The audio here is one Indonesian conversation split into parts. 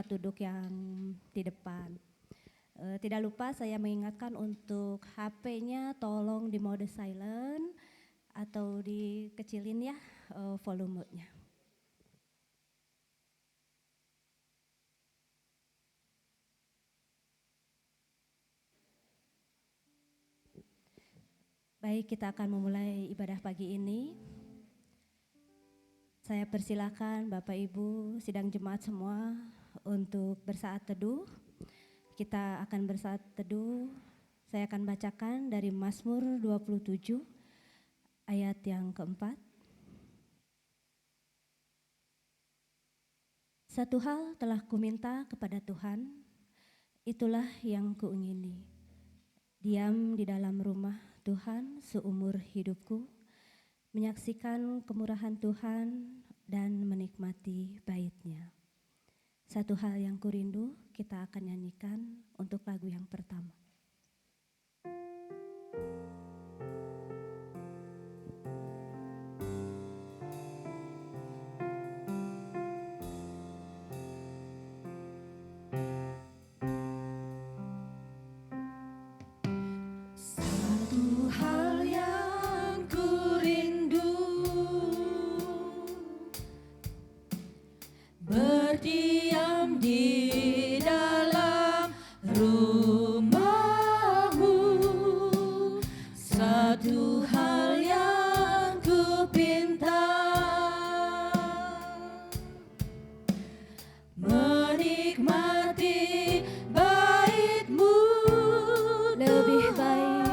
tempat duduk yang di depan. Tidak lupa saya mengingatkan untuk HP-nya tolong di mode silent atau dikecilin ya volumenya. Baik, kita akan memulai ibadah pagi ini. Saya persilakan Bapak Ibu sidang jemaat semua untuk bersaat teduh. Kita akan bersaat teduh. Saya akan bacakan dari Mazmur 27 ayat yang keempat. Satu hal telah kuminta kepada Tuhan, itulah yang kuingini. Diam di dalam rumah Tuhan seumur hidupku, menyaksikan kemurahan Tuhan dan menikmati bait-Nya. Satu hal yang kurindu, kita akan nyanyikan untuk lagu yang pertama. Berdiam di dalam rumah-Mu, satu hal yang kupinta, menikmati bait-Mu Lebih baik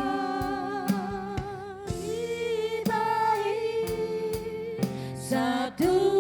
satu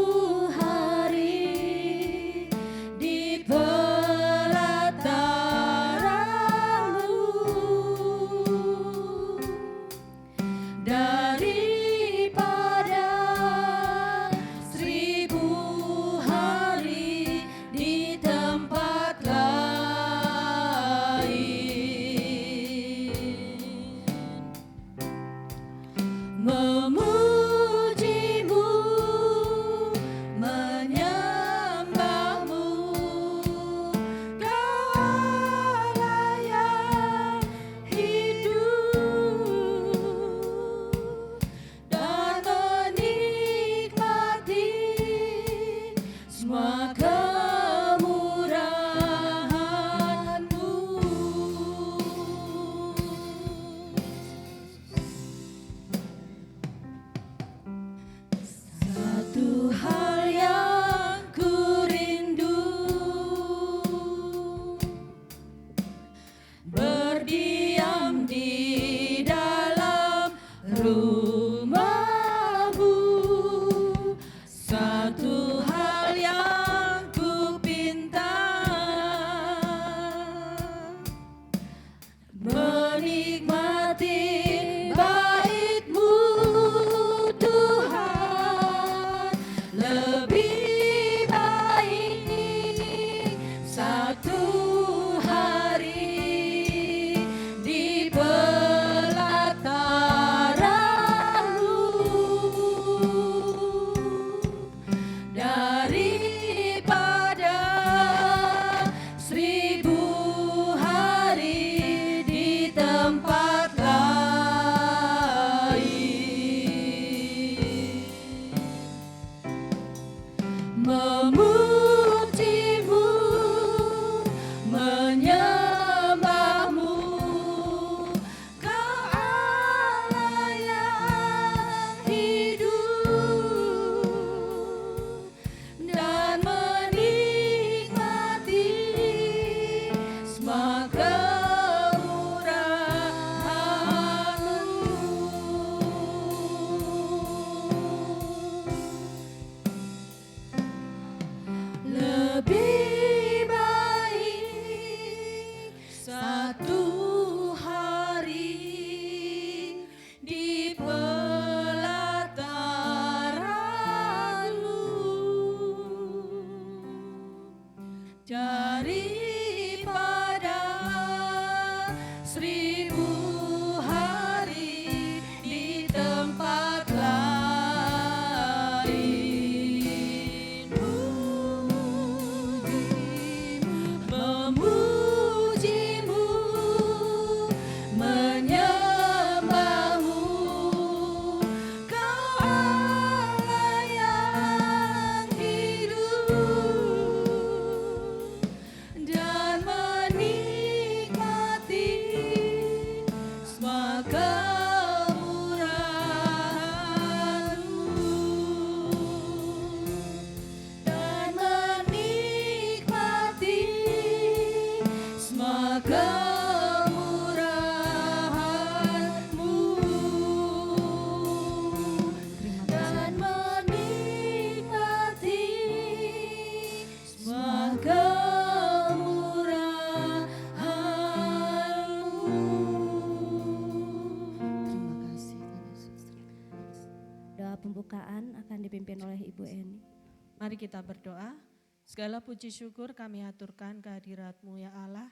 kita berdoa. Segala puji syukur kami aturkan kehadirat-Mu ya Allah,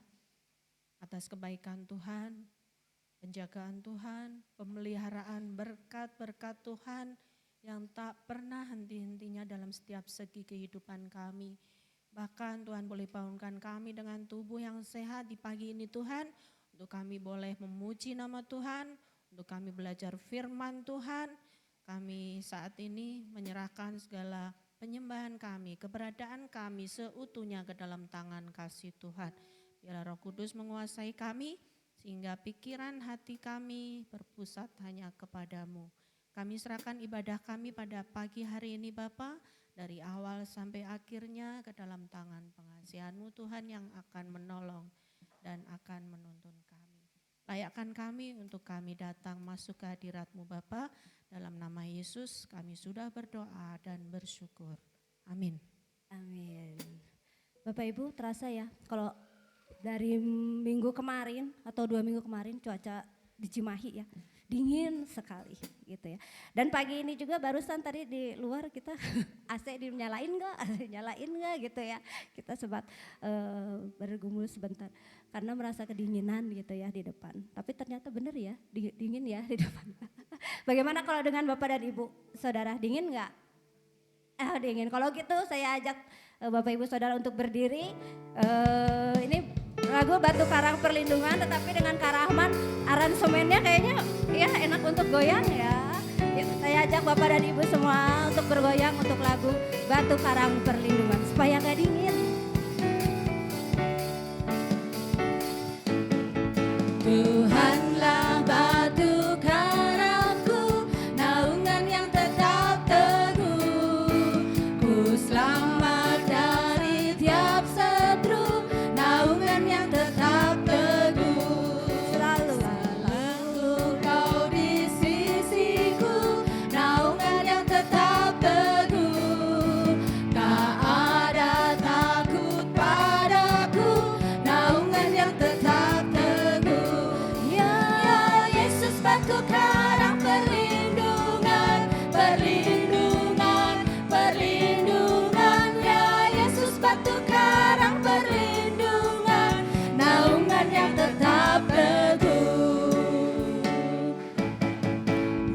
atas kebaikan Tuhan, penjagaan Tuhan, pemeliharaan berkat-berkat Tuhan yang tak pernah henti-hentinya dalam setiap segi kehidupan kami. Bahkan Tuhan boleh bangunkan kami dengan tubuh yang sehat di pagi ini Tuhan, untuk kami boleh memuji nama Tuhan, untuk kami belajar firman Tuhan. Kami saat ini menyerahkan segala penyembahan kami, keberadaan kami seutuhnya ke dalam tangan kasih Tuhan. Biarlah Roh Kudus menguasai kami, sehingga pikiran hati kami berpusat hanya kepadamu. Kami serahkan ibadah kami pada pagi hari ini Bapa, dari awal sampai akhirnya ke dalam tangan pengasihan-Mu Tuhan yang akan menolong dan akan menuntun kami. Layakkan kami untuk kami datang masuk ke hadirat-Mu Bapa. Dalam nama Yesus kami sudah berdoa dan bersyukur. Amin. Amin. Bapak Ibu, terasa ya kalau dari minggu kemarin atau 2 minggu kemarin cuaca di Cimahi ya dingin sekali gitu ya. Dan pagi ini juga barusan tadi di luar kita AC dinyalain nggak gitu ya. Kita sempat bergumul sebentar karena merasa kedinginan gitu ya di depan. Tapi ternyata benar ya dingin ya di depan. Bagaimana kalau dengan Bapak dan Ibu Saudara, dingin nggak? Dingin. Kalau gitu saya ajak Bapak Ibu Saudara untuk berdiri. Ini lagu Batu Karang Perlindungan, tetapi dengan Kak Rahman aransemennya kayaknya ya enak untuk goyang ya. Saya ajak Bapak dan Ibu semua untuk bergoyang untuk lagu Batu Karang Perlindungan supaya gak dingin. Tuhanlah batu karangku, naungan yang tetap teguh. Ku selamat dari tiap seteru, naungan yang tetap teguh. Selalu Kau di sisiku, naungan yang tetap teguh. Tak ada takut padaku, naungan yang tetap teguh. Ya Yesus batu karang perlindungan, perlindungan, perlindungan. Ya Yesus batu karang perlindungan, naungan yang tetap teguh.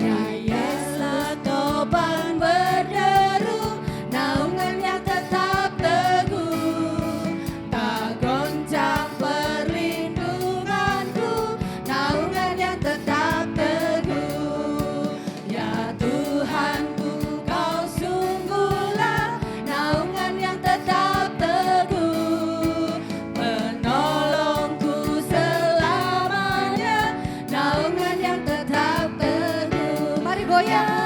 Ya Yesus topan berderu, naungan yang tetap teguh. Tak goncang perlindunganku, naungan yang tetap teguh. Ya Tuhanku, Kau sungguhlah naungan yang tetap teguh. Penolongku selamanya, naungan yang tetap teguh. Mari goyang.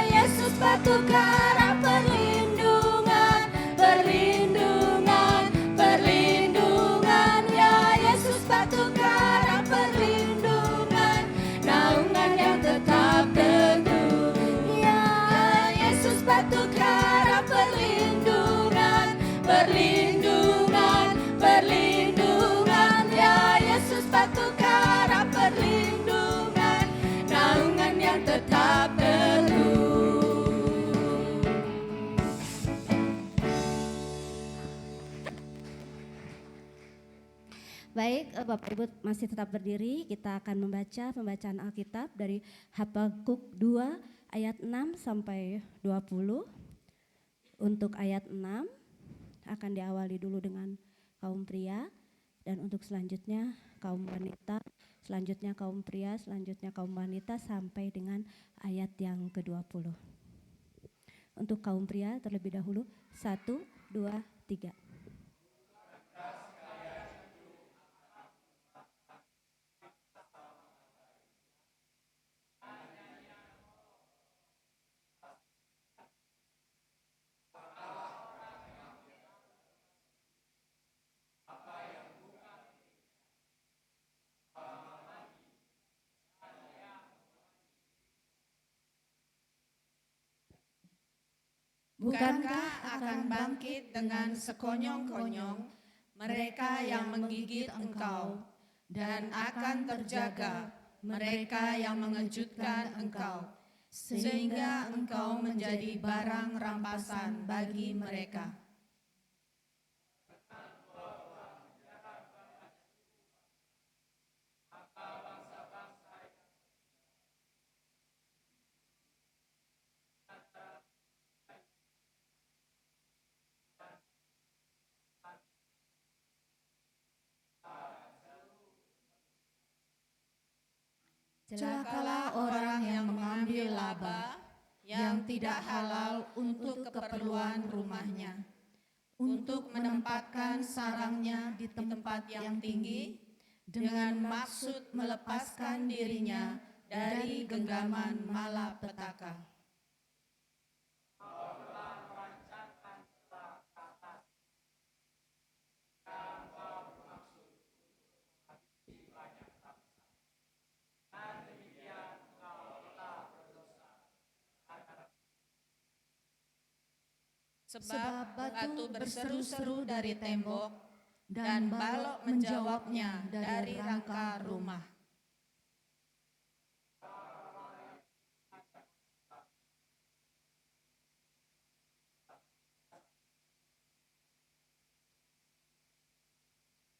Yesus batu karang perlindungan, perlindungan, perlindungan. Ya Yesus batu karang perlindungan, naungan yang tetap teguh. Ya Yesus batu karang perlindungan, perlindungan, perlindungan. Ya Yesus batu karang perlindungan, naungan yang tetap teguh. Baik, Bapak Ibu masih tetap berdiri, kita akan membaca pembacaan Alkitab dari Habakuk 2 ayat 6 sampai 20. Untuk ayat 6 akan diawali dulu dengan kaum pria, dan untuk selanjutnya kaum wanita, selanjutnya kaum pria, selanjutnya kaum wanita sampai dengan ayat yang ke-20. Untuk kaum pria terlebih dahulu, 1, 2, 3. Bukankah akan bangkit dengan sekonyong-konyong mereka yang menggigit engkau, dan akan terjaga mereka yang mengejutkan engkau. sehingga engkau menjadi barang rampasan bagi mereka. Celakalah orang yang mengambil laba yang tidak halal untuk keperluan rumahnya, untuk menempatkan sarangnya di tempat yang tinggi, dengan maksud melepaskan dirinya dari genggaman malapetaka. Sebab batu berseru-seru dari tembok, dan balok menjawabnya dari rangka rumah.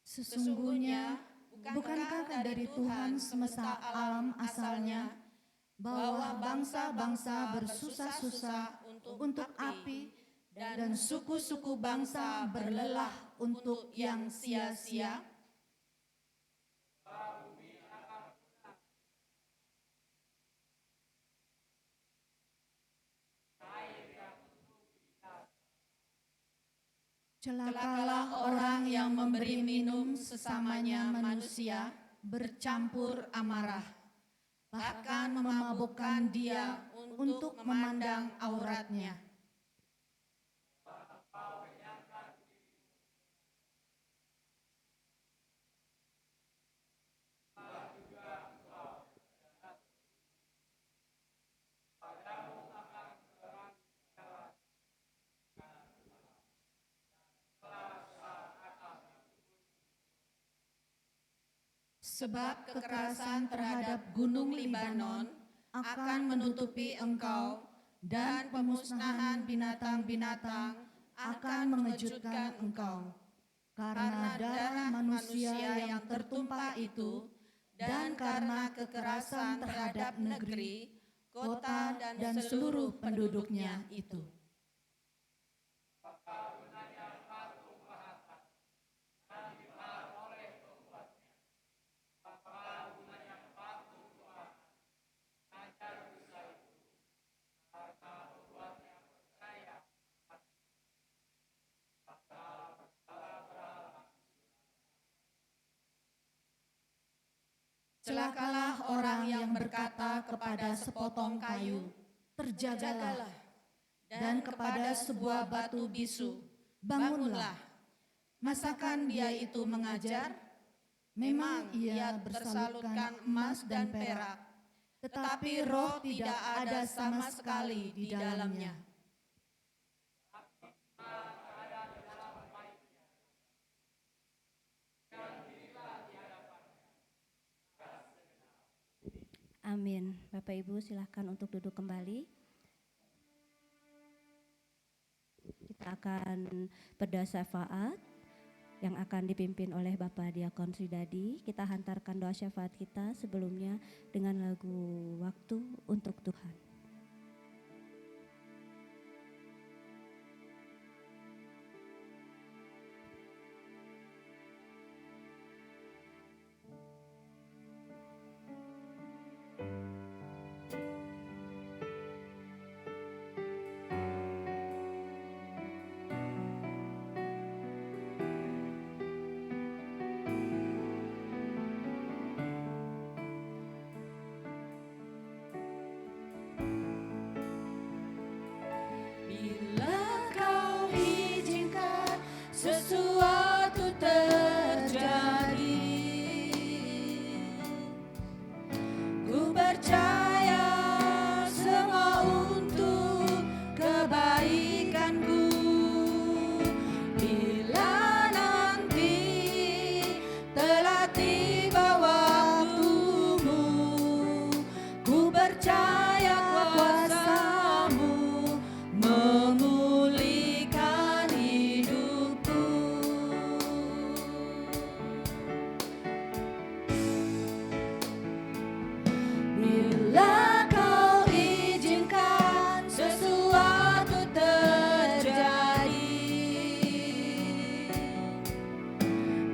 Sesungguhnya, bukankah dari Tuhan semesta alam asalnya, bahwa bangsa-bangsa bersusah-susah untuk api, dan suku-suku bangsa berlelah untuk yang sia-sia? Celakalah orang yang memberi minum sesamanya manusia bercampur amarah, bahkan memabukkan dia untuk memandang auratnya. Sebab kekerasan terhadap gunung Libanon akan menutupi engkau, dan pemusnahan binatang-binatang akan mengejutkan engkau. Karena darah manusia yang tertumpah itu, dan karena kekerasan terhadap negeri, kota, dan seluruh penduduknya itu. Celakalah orang yang berkata kepada sepotong kayu, terjagalah, dan kepada sebuah batu bisu, bangunlah. Masakan dia itu mengajar? Memang ia bersalutkan emas dan perak, tetapi roh tidak ada sama sekali di dalamnya. Amin. Bapak Ibu silahkan untuk duduk kembali. Kita akan berdoa syafaat yang akan dipimpin oleh Bapak Diakon Sridadi. Kita hantarkan doa syafaat kita sebelumnya dengan lagu Waktu untuk Tuhan.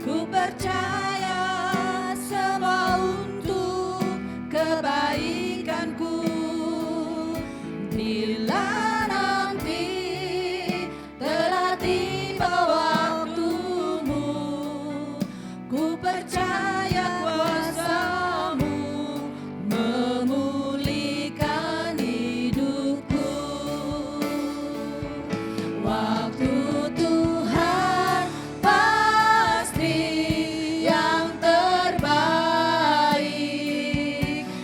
Ku percaya semua untuk kebaikanku. Bila nanti telah tiba waktumu, ku percaya kuasa-Mu memulihkan hidupku. Waktu Tuhan pasti yang terbaik,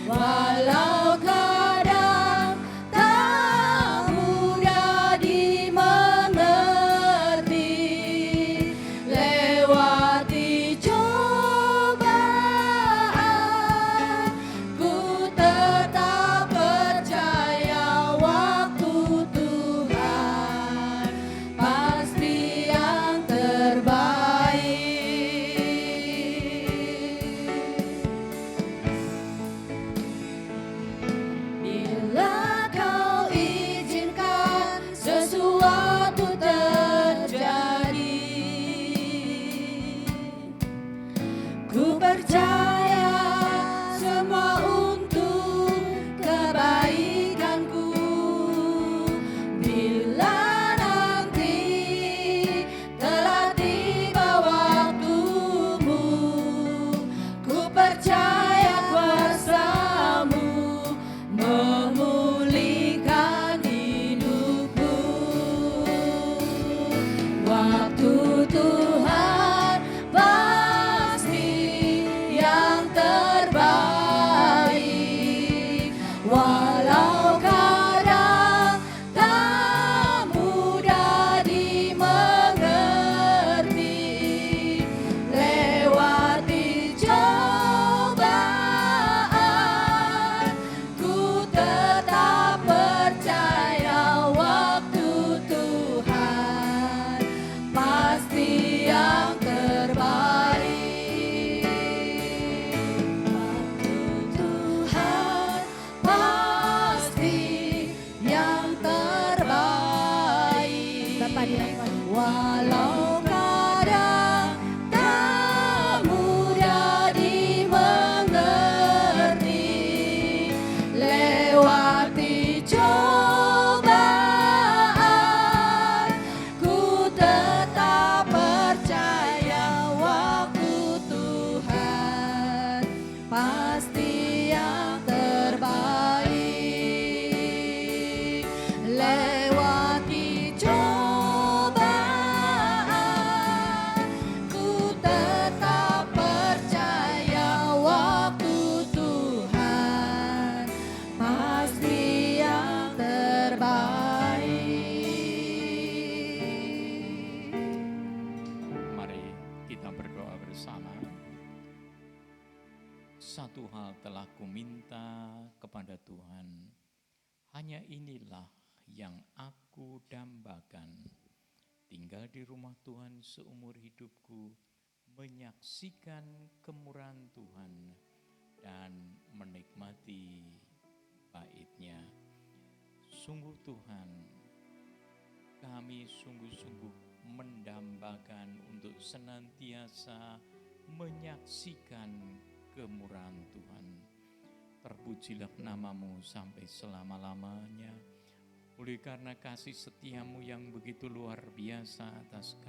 walau kadang tak mudah dimengerti. Lewati cobaan, ku tetap percaya waktu Tuhan pasti yang terbaik. Bila Kau izinkan sesuatu terjadi, ku percaya semua untuk kebaikanku. Bila nanti telah tiba waktumu, ku percaya kuasa-Mu memulihkan hidupku. Waktu Tuhan pasti yang terbaik, walau kadang tak mudah dimengerti. Lewati cobaan, ku tetap percaya waktu Tuhan pasti yang terbaik. Waktu Tuhan pasti yang terbaik. Bapak dirahmati. Walau kadang tak mudah dimengerti. Lewati cobaan, ku tetap percaya waktu Tuhan pasti yang terbaik. Lewati cobaan, ku tetap percaya waktu Tuhan pasti yang terbaik. Mari kita berdoa bersama. Satu hal telah kuminta kepada Tuhan, hanya inilah yang aku dambakan, tinggal di rumah Tuhan seumur hidupku, menyaksikan kemurahan Tuhan dan menikmati bait-Nya. Sungguh Tuhan, kami sungguh-sungguh mendambakan untuk senantiasa menyaksikan kemurahan Tuhan. Terpujilah nama-Mu sampai selama-lamanya. Oleh karena kasih setia-Mu yang begitu luar biasa atas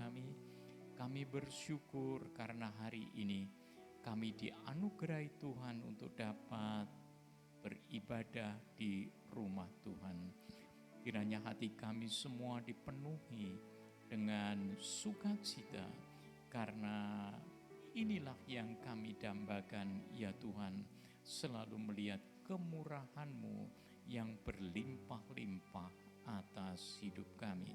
kami bersyukur karena hari ini kami dianugerahi Tuhan untuk dapat beribadah di rumah Tuhan. Kiranya hati kami semua dipenuhi dengan sukacita karena inilah yang kami dambakan, ya Tuhan, selalu melihat kemurahan-Mu yang berlimpah-limpah atas hidup kami.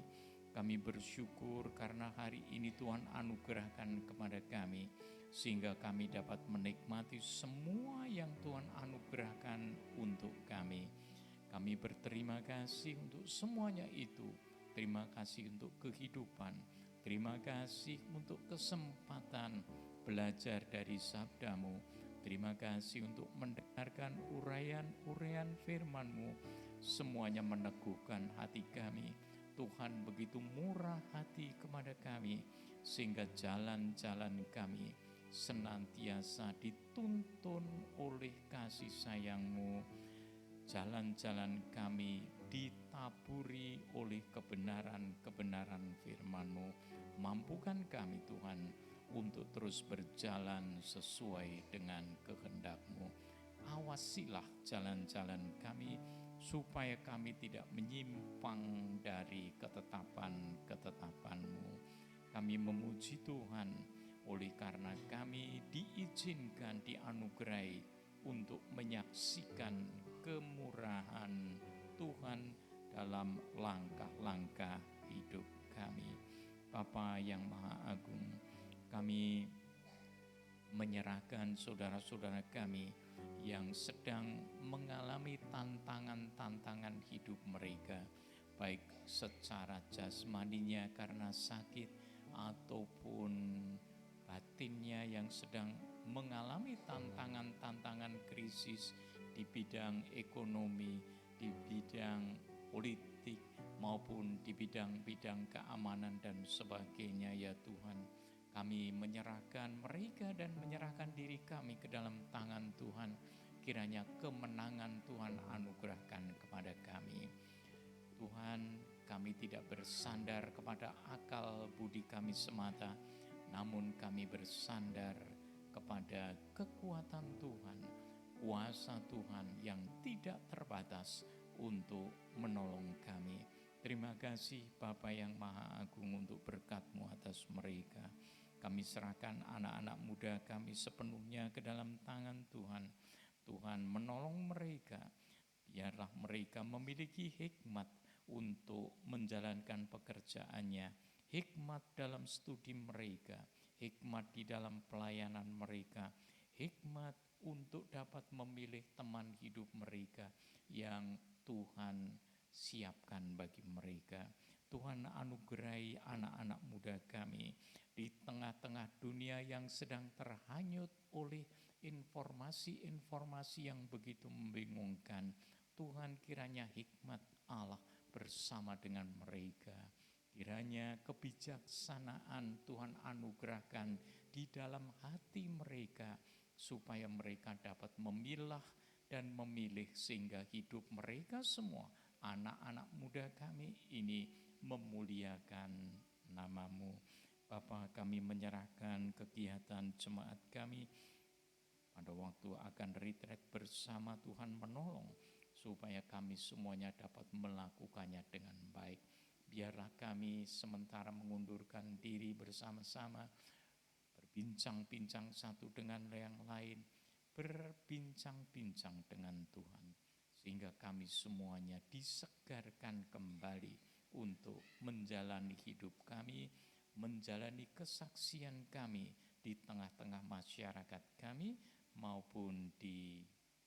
Kami bersyukur karena hari ini Tuhan anugerahkan kepada kami, sehingga kami dapat menikmati semua yang Tuhan anugerahkan untuk kami. Kami berterima kasih untuk semuanya itu. Terima kasih untuk kehidupan. Terima kasih untuk kesempatan belajar dari sabda-Mu. Terima kasih untuk mendengarkan uraian-uraian firman-Mu. Semuanya meneguhkan hati kami. Tuhan begitu murah hati kepada kami. sehingga jalan-jalan kami senantiasa dituntun oleh kasih sayang-Mu. Jalan-jalan kami ditaburi oleh kebenaran-kebenaran firman-Mu. Mampukan kami Tuhan untuk terus berjalan sesuai dengan kehendak-Mu. Awasilah jalan-jalan kami supaya kami tidak menyimpang dari ketetapan-ketetapan-Mu. Kami memuji Tuhan oleh karena kami diizinkan, dianugerahi untuk menyaksikan kemurahan Tuhan dalam langkah-langkah hidup kami. Bapa yang Maha Agung, kami menyerahkan saudara-saudara kami yang sedang mengalami tantangan-tantangan hidup mereka, baik secara jasmaninya karena sakit ataupun batinnya yang sedang mengalami tantangan-tantangan krisis di bidang ekonomi, di bidang politik, maupun di bidang-bidang keamanan dan sebagainya. Ya Tuhan, kami menyerahkan mereka dan menyerahkan diri kami ke dalam tangan Tuhan. Kiranya kemenangan Tuhan anugerahkan kepada kami. Tuhan, kami tidak bersandar kepada akal budi kami semata, namun kami bersandar kepada kekuatan Tuhan, kuasa Tuhan yang tidak terbatas untuk menolong kami. Terima kasih Bapa yang Maha Agung untuk berkat-Mu atas mereka. Kami serahkan anak-anak muda kami sepenuhnya ke dalam tangan Tuhan. Tuhan menolong mereka, biarlah mereka memiliki hikmat untuk menjalankan pekerjaannya, hikmat dalam studi mereka, hikmat di dalam pelayanan mereka, hikmat untuk dapat memilih teman hidup mereka yang Tuhan siapkan bagi mereka. Tuhan anugerahi anak-anak muda kami di tengah-tengah dunia yang sedang terhanyut oleh informasi-informasi yang begitu membingungkan. Tuhan, kiranya hikmat Allah bersama dengan mereka. Kiranya kebijaksanaan Tuhan anugerahkan di dalam hati mereka, supaya mereka dapat memilah dan memilih, sehingga hidup mereka semua, anak-anak muda kami ini, memuliakan nama-Mu. Bapa, kami menyerahkan kegiatan jemaat kami pada waktu akan retreat bersama. Tuhan menolong supaya kami semuanya dapat melakukannya dengan baik. Biarlah kami sementara mengundurkan diri bersama-sama, berbincang-bincang satu dengan yang lain, berbincang-bincang dengan Tuhan, sehingga kami semuanya disegarkan kembali untuk menjalani hidup kami, menjalani kesaksian kami di tengah-tengah masyarakat kami, maupun di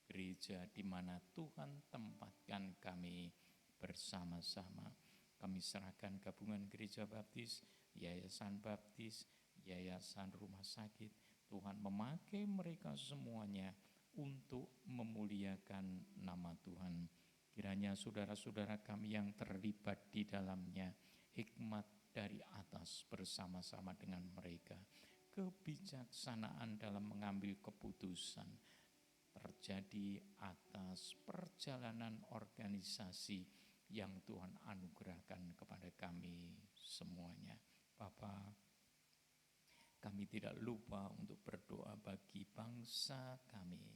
gereja di mana Tuhan tempatkan kami bersama-sama. Kami serahkan gabungan gereja baptis, yayasan baptis, yayasan rumah sakit. Tuhan memakai mereka semuanya untuk memuliakan nama Tuhan. Kiranya saudara-saudara kami yang terlibat di dalamnya, hikmat dari atas bersama-sama dengan mereka, kebijaksanaan dalam mengambil keputusan terjadi atas perjalanan organisasi yang Tuhan anugerahkan kepada kami semuanya. Bapa, kami tidak lupa untuk berdoa bagi bangsa kami.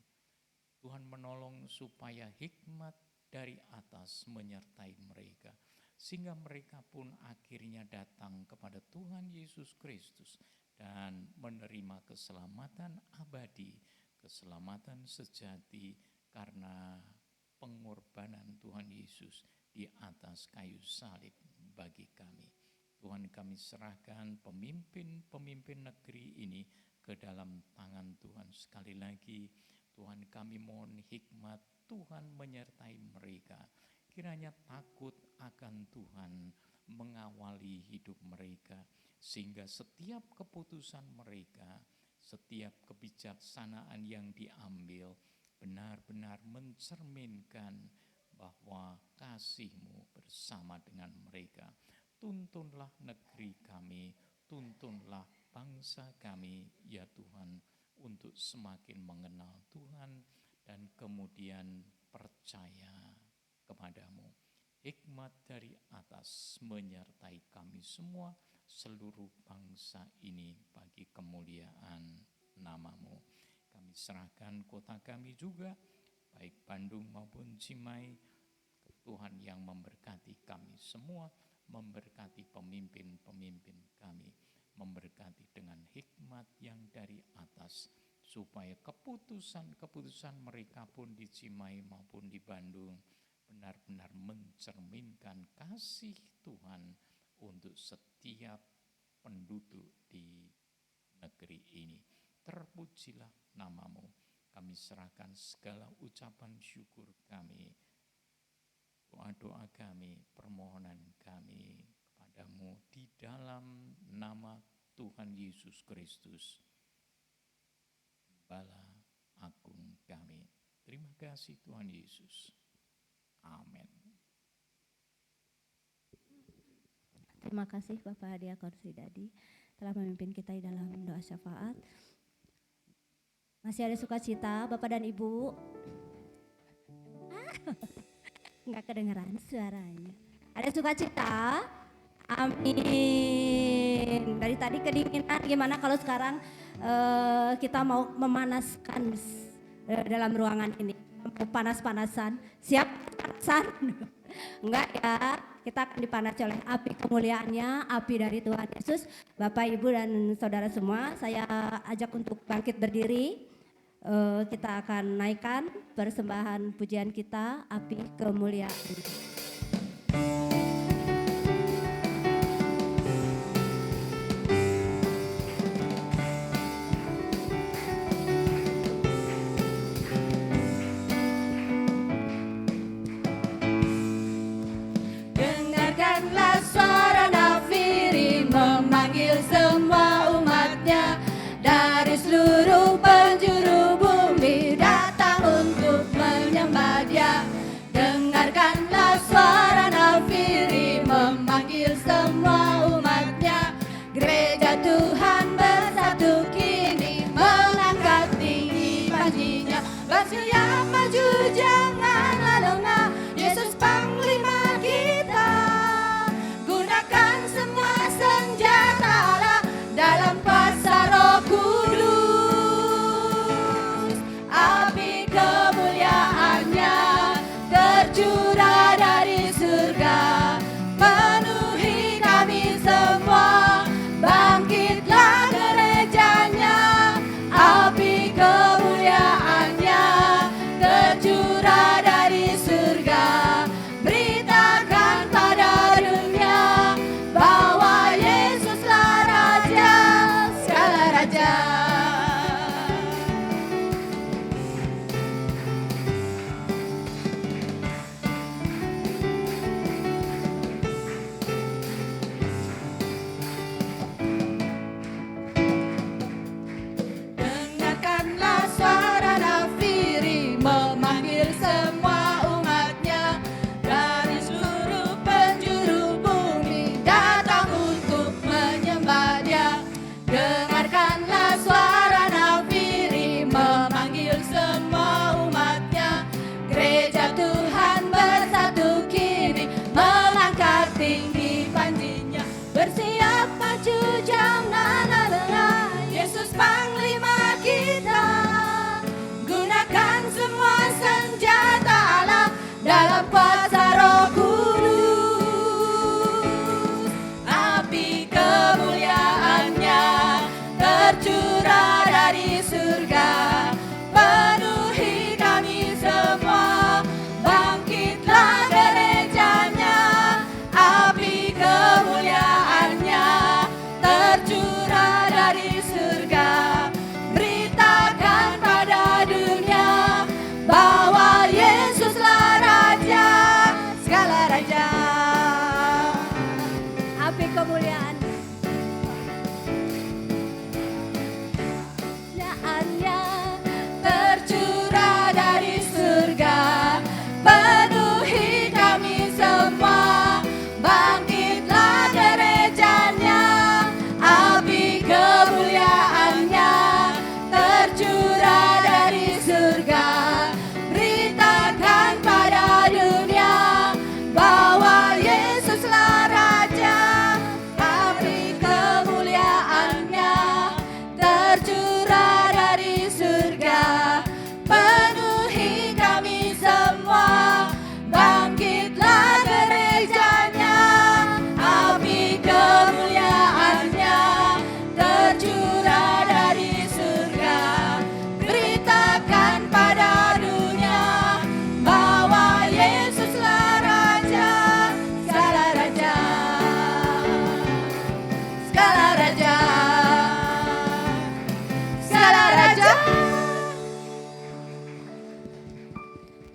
Tuhan menolong supaya hikmat dari atas menyertai mereka, sehingga mereka pun akhirnya datang kepada Tuhan Yesus Kristus dan menerima keselamatan abadi, keselamatan sejati karena pengorbanan Tuhan Yesus di atas kayu salib bagi kami. Tuhan, kami serahkan pemimpin-pemimpin negeri ini ke dalam tangan Tuhan. Sekali lagi, Tuhan, kami mohon hikmat Tuhan menyertai mereka. Kiranya takut akan Tuhan mengawali hidup mereka, sehingga setiap keputusan mereka, setiap kebijaksanaan yang diambil benar-benar mencerminkan bahwa kasih-Mu bersama dengan mereka. Tuntunlah negeri kami, tuntunlah bangsa kami ya Tuhan untuk semakin mengenal Tuhan dan kemudian percaya kepadamu. Hikmat dari atas menyertai kami semua, seluruh bangsa ini bagi kemuliaan nama-Mu. Kami serahkan kota kami juga, baik Bandung maupun Cimahi, Tuhan yang memberkati kami semua, memberkati pemimpin-pemimpin kami, memberkati dengan hikmat yang dari atas, supaya keputusan-keputusan mereka pun di Cimahi maupun di Bandung benar-benar mencerminkan kasih Tuhan untuk setiap penduduk di negeri ini. Terpujilah nama-Mu. Kami serahkan segala ucapan syukur kami, doa-doa kami, permohonan kami kepadamu di dalam nama Tuhan Yesus Kristus, Gembala Agung kami. Terima kasih Tuhan Yesus. Amin. Terima kasih Bapak Diakon Sidadi telah memimpin kita di dalam doa syafaat. Masih ada sukacita Bapak dan Ibu? Enggak kedengeran suaranya. Ada sukacita? Amin. Dari tadi kedinginan, gimana kalau sekarang kita mau memanaskan dalam ruangan ini? Panas-panasan, siap panasan? Enggak ya, kita akan dipanasi oleh api kemuliaannya, api dari Tuhan Yesus. Bapak, Ibu, dan saudara semua, saya ajak untuk bangkit berdiri. Kita akan naikkan persembahan pujian kita, api kemuliaan. Dengarkanlah suara nafiri memanggil semua umatnya dari seluruh penjuru bumi datang untuk menyembah Dia. Dengarkanlah suara nafiri memanggil semua umatnya. Gereja Tuhan bersatu kini mengangkat tinggi panjinya. Bersiap maju janganlah lengah, Yesus Panglima kita. Gunakan semua senjata Allah dalam kuasa Roh Kudus. Api kemuliaannya tercurah dari surga, penuhi kami semua. Bangkitlah gerejanya, api kemuliaannya tercurah dari surga. Beritakan pada dunia bahwa Yesuslah Raja segala raja. Dengarkanlah suara nafiri memanggil semua umatnya dari seluruh penjuru bumi datang untuk menyembah Dia. Dengarkanlah suara nafiri memanggil semua umatnya. Gereja Tuhan bersatu kini mengangkat tinggi panjinya. Bersiap maju janganlah lengah, Yesus Panglima kita. Gunakan semua senjata Allah dalam kuasa Roh Kudus. Api kemuliaannya tercurah dari surga, penuhi kami semua. Bangkitlah gerejanya, api kemuliaannya tercurah dari surga. Beritakan pada dunia bahwa Yesuslah Raja segala raja. Api kemuliaan. Kemuliaannya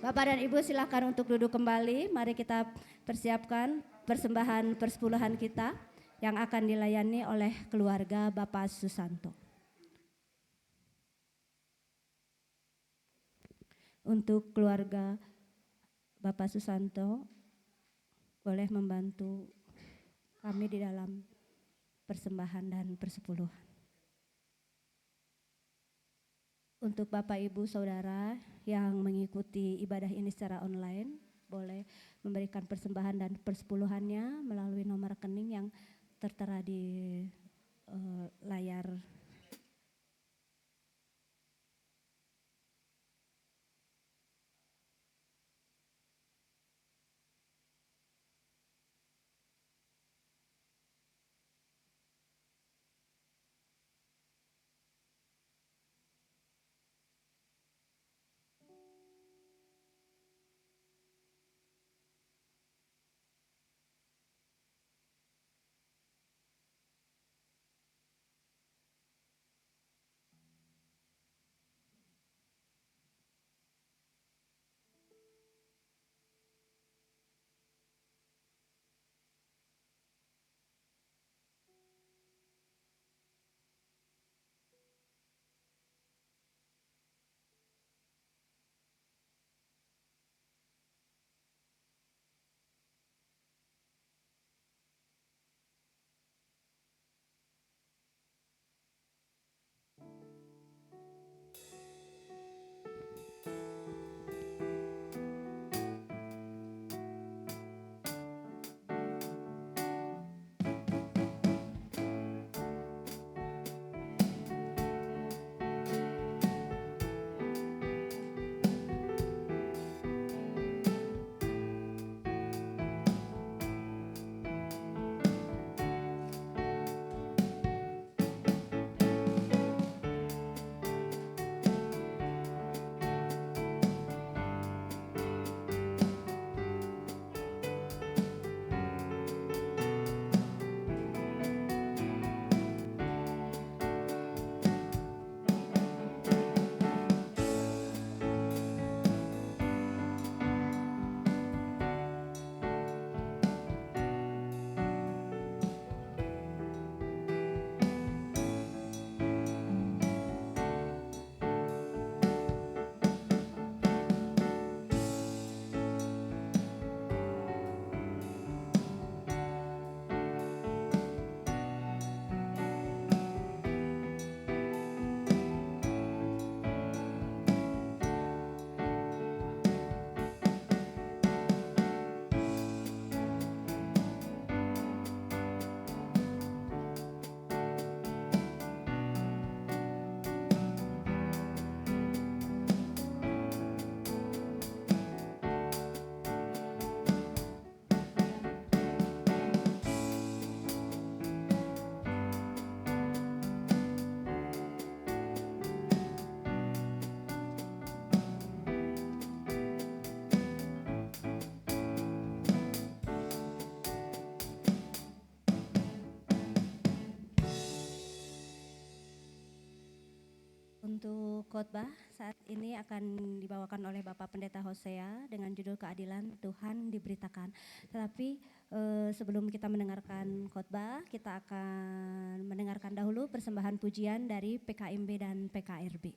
Bapak dan Ibu silakan untuk duduk kembali. Mari kita persiapkan persembahan persepuluhan kita yang akan dilayani oleh keluarga Bapak Susanto. Untuk keluarga Bapak Susanto, boleh membantu kami di dalam persembahan dan persepuluhan. Untuk Bapak Ibu Saudara yang mengikuti ibadah ini secara online, boleh memberikan persembahan dan persepuluhannya melalui nomor rekening yang tertera di layar. Untuk khotbah saat ini akan dibawakan oleh Bapak Pendeta Hosea dengan judul Keadilan Tuhan Diberitakan. Tetapi sebelum kita mendengarkan khotbah, kita akan mendengarkan dahulu persembahan pujian dari PKMB dan PKRB.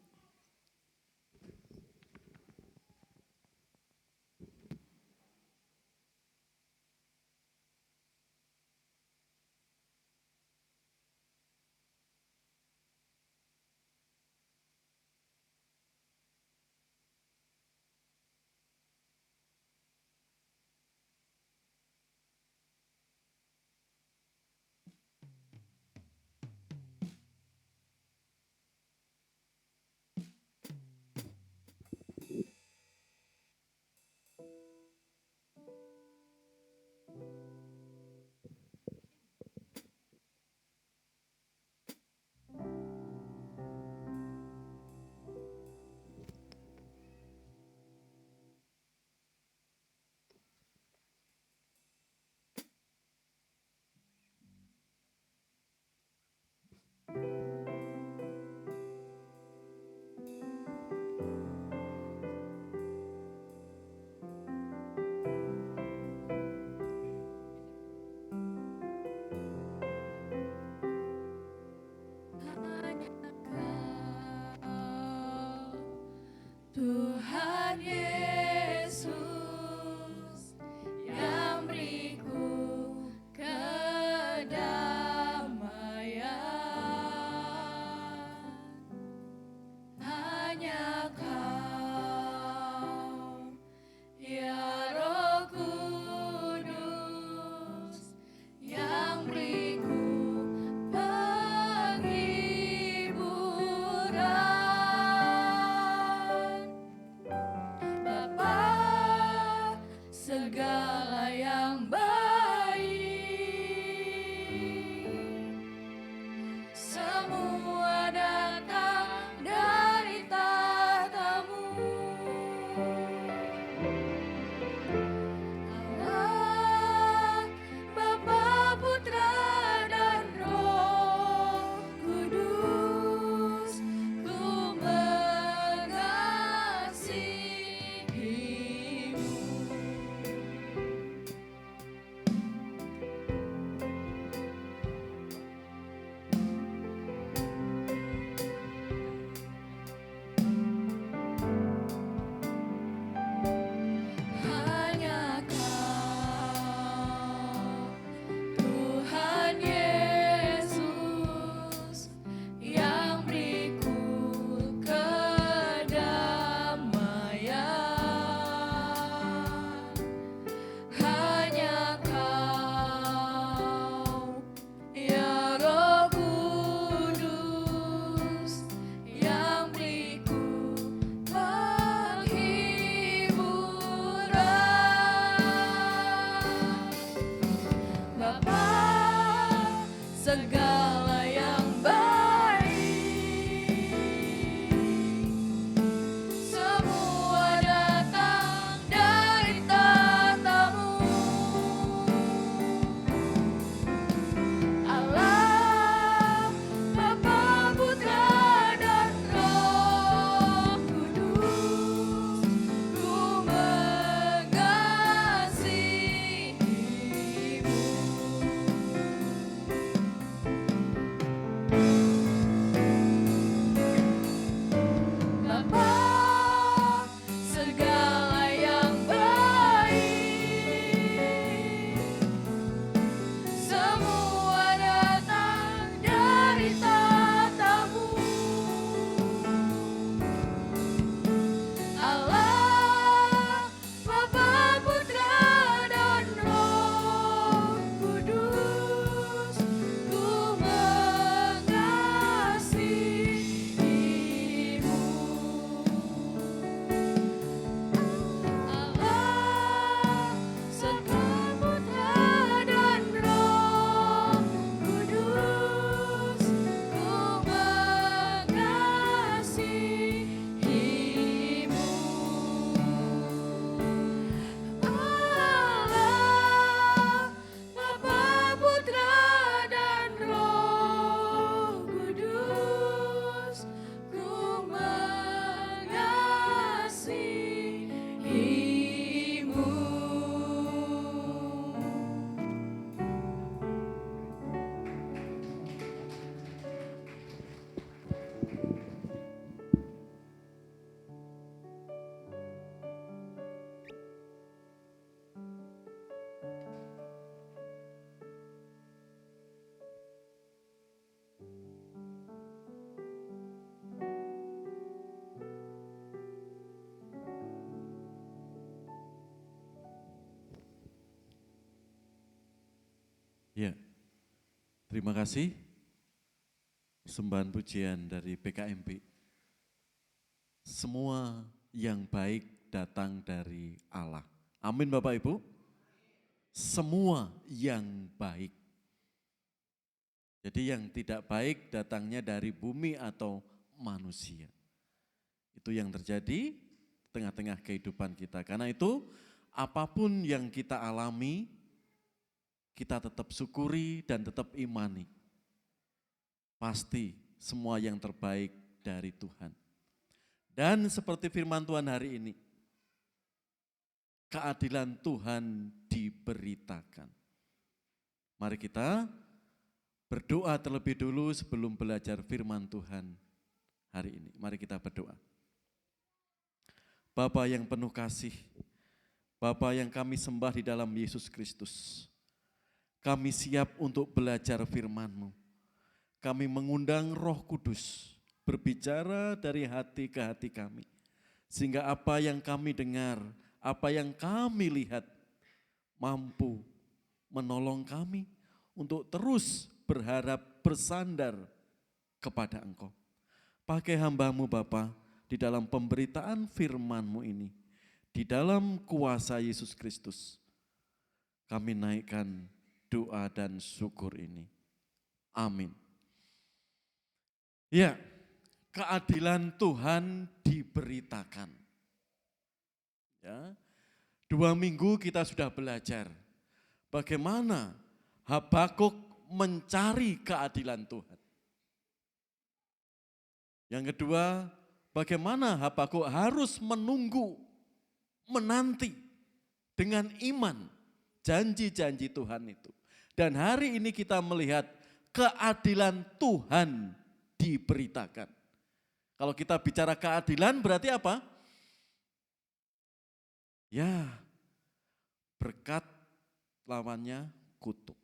Tuhan Yesus yang beriku kedamaian. Hanya Kau, ya Roh Kudus, yang beriku penghiburan. Bapa segala yang baik, semua datang dari tahta-Mu. Allah, Bapa, Putra, dan Roh Kudus, ku mengasihi-Mu. Hanya Kau, Tuhan Yesus, yang beriku kedamaian. Hanya Kau, ya Roh Kudus, yang beriku penghiburan. Bapa segala yang baik, semua datang dari tahta-Mu. Allah, Bapa, Putra, dan Roh Kudus, ku mengasihi-Mu. Bapa segala yang baik, semua datang dari tahta-Mu. Allah, Bapa, Putra, dan Roh Kudus, ku mengasihi-Mu. Allah, Sang Putra dan Roh Kudus, ku mengasihi-Mu. Allah, Bapa, Putra, dan Roh Kudus, ku mengasihi-Mu. Ya, terima kasih. Sembahan pujian dari PKMP. Semua yang baik datang dari Allah. Amin Bapak Ibu. Semua yang baik. Jadi yang tidak baik datangnya dari bumi atau manusia. Itu yang terjadi di tengah-tengah kehidupan kita. Karena itu apapun yang kita alami, kita tetap syukuri dan tetap imani. Pasti semua yang terbaik dari Tuhan. Dan seperti firman Tuhan hari ini, keadilan Tuhan diberitakan. Mari kita berdoa terlebih dulu sebelum belajar firman Tuhan hari ini. Mari kita berdoa. Bapa yang penuh kasih, Bapa yang kami sembah di dalam Yesus Kristus, kami siap untuk belajar firman-Mu. Kami mengundang Roh Kudus berbicara dari hati ke hati kami. Sehingga apa yang kami dengar, apa yang kami lihat, mampu menolong kami untuk terus berharap bersandar kepada Engkau. Pakai hamba-Mu Bapa di dalam pemberitaan firman-Mu ini, di dalam kuasa Yesus Kristus, kami naikkan doa dan syukur ini. Amin. Ya, keadilan Tuhan diberitakan. Ya, 2 minggu kita sudah belajar bagaimana Habakuk mencari keadilan Tuhan. Yang kedua, bagaimana Habakuk harus menunggu, menanti dengan iman janji-janji Tuhan itu. Dan hari ini kita melihat keadilan Tuhan diberitakan. Kalau kita bicara keadilan berarti apa? Ya, berkat lawannya kutuk.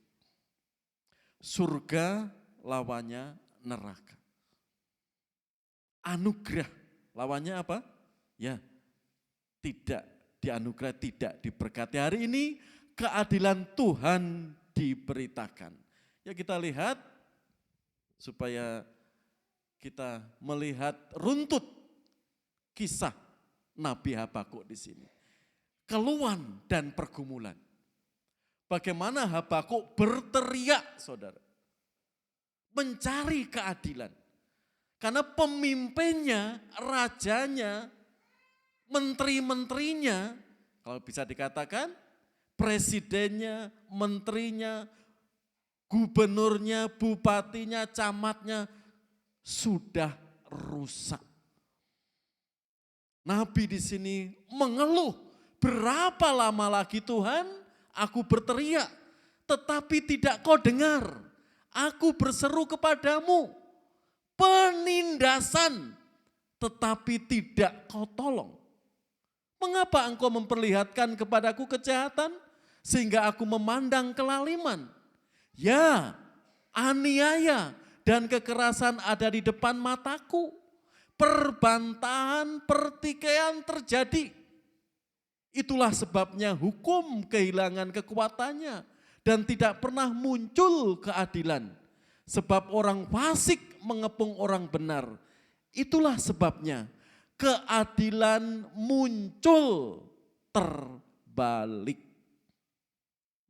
Surga lawannya neraka. Anugerah lawannya apa? Ya, tidak dianugerah, tidak diberkati. Hari ini keadilan Tuhan diberitakan. Ya, kita lihat supaya kita melihat runtut kisah Nabi Habakuk di sini. Keluhan dan pergumulan. Bagaimana Habakuk berteriak, saudara. Mencari keadilan. Karena pemimpinnya, rajanya, menteri-menterinya, kalau bisa dikatakan, presidennya, menterinya, gubernurnya, bupatinya, camatnya, sudah rusak. Nabi di sini mengeluh, berapa lama lagi Tuhan aku berteriak, tetapi tidak kau dengar. Aku berseru kepadamu, penindasan, tetapi tidak kau tolong. Mengapa engkau memperlihatkan kepadaku kejahatan, sehingga aku memandang kelaliman? Ya, aniaya dan kekerasan ada di depan mataku. Perbantahan, pertikaian terjadi. Itulah sebabnya hukum kehilangan kekuatannya dan tidak pernah muncul keadilan. Sebab orang fasik mengepung orang benar. Itulah sebabnya keadilan muncul terbalik.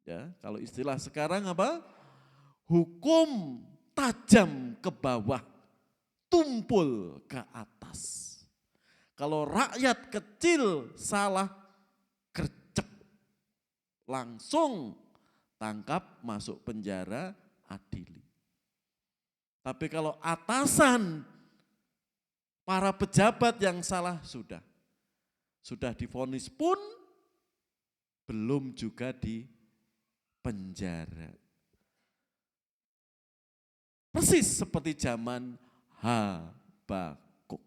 Ya, kalau istilah sekarang apa? Hukum tajam ke bawah, tumpul ke atas. Kalau rakyat kecil salah, gercep, langsung tangkap, masuk penjara, adili. Tapi kalau atasan, para pejabat yang salah sudah divonis pun belum juga di penjara. Persis seperti zaman Habakuk.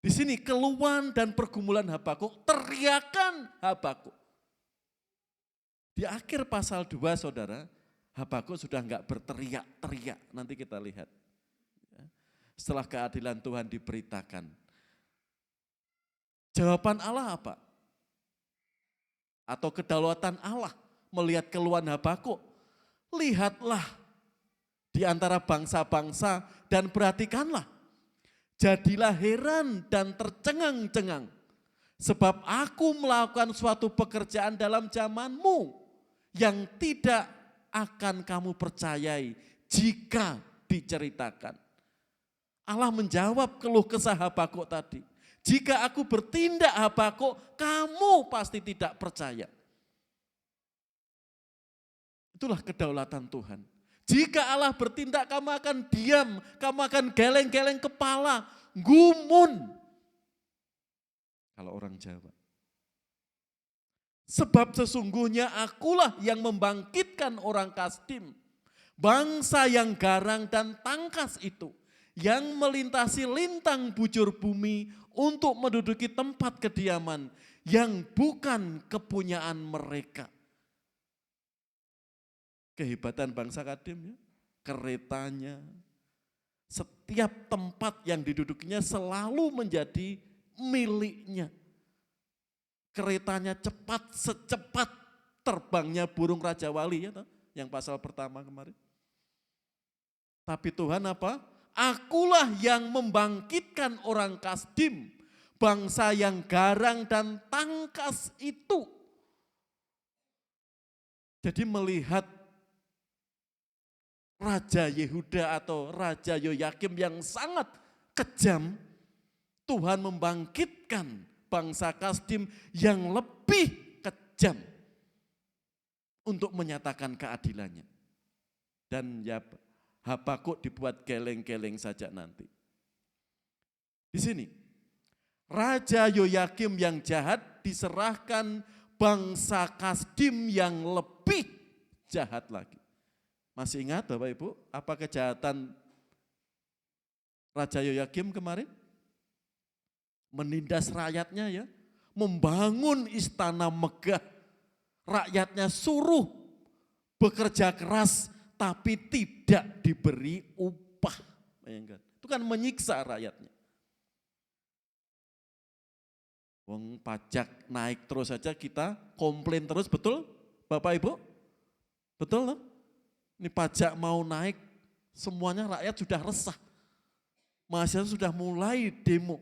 Di sini keluhan dan pergumulan Habakuk, teriakan Habakuk. Di akhir pasal 2 saudara, Habakuk sudah enggak berteriak-teriak, nanti kita lihat. Setelah keadilan Tuhan diberitakan. Jawaban Allah apa? Atau kedaulatan Allah melihat keluhan Habakuk. Lihatlah di antara bangsa-bangsa dan perhatikanlah. Jadilah heran dan tercengang-cengang. Sebab aku melakukan suatu pekerjaan dalam zamanmu yang tidak akan kamu percayai jika diceritakan. Allah menjawab keluh kesah Habakuk tadi. Jika aku bertindak Habakuk, kamu pasti tidak percaya. Itulah kedaulatan Tuhan. Jika Allah bertindak, kamu akan diam, kamu akan geleng-geleng kepala, gumun. Kalau orang Jawa. Sebab sesungguhnya akulah yang membangkitkan orang Kasdim, bangsa yang garang dan tangkas itu, yang melintasi lintang bujur bumi untuk menduduki tempat kediaman yang bukan kepunyaan mereka. Kehebatan bangsa Kadim ya, keretanya, setiap tempat yang didudukinya selalu menjadi miliknya. Keretanya cepat secepat terbangnya burung Raja Wali ya, yang pasal pertama kemarin. Tapi Tuhan apa? Akulah yang membangkitkan orang Kasdim, bangsa yang garang dan tangkas itu. Jadi melihat Raja Yehuda atau Raja Yoyakim yang sangat kejam, Tuhan membangkitkan bangsa Kasdim yang lebih kejam untuk menyatakan keadilannya. Dan ya Habakuk dibuat geleng-geleng saja nanti. Di sini, Raja Yoyakim yang jahat diserahkan bangsa Kasdim yang lebih jahat lagi. Masih ingat Bapak Ibu, apa kejahatan Raja Yoyakim kemarin? Menindas rakyatnya ya, membangun istana megah. Rakyatnya suruh bekerja keras tapi tidak diberi upah. Bayangkan, itu kan menyiksa rakyatnya. Wong pajak naik terus saja kita komplain terus, betul Bapak Ibu? Betul loh? Ini pajak mau naik, semuanya rakyat sudah resah. Mahasiswa sudah mulai demo.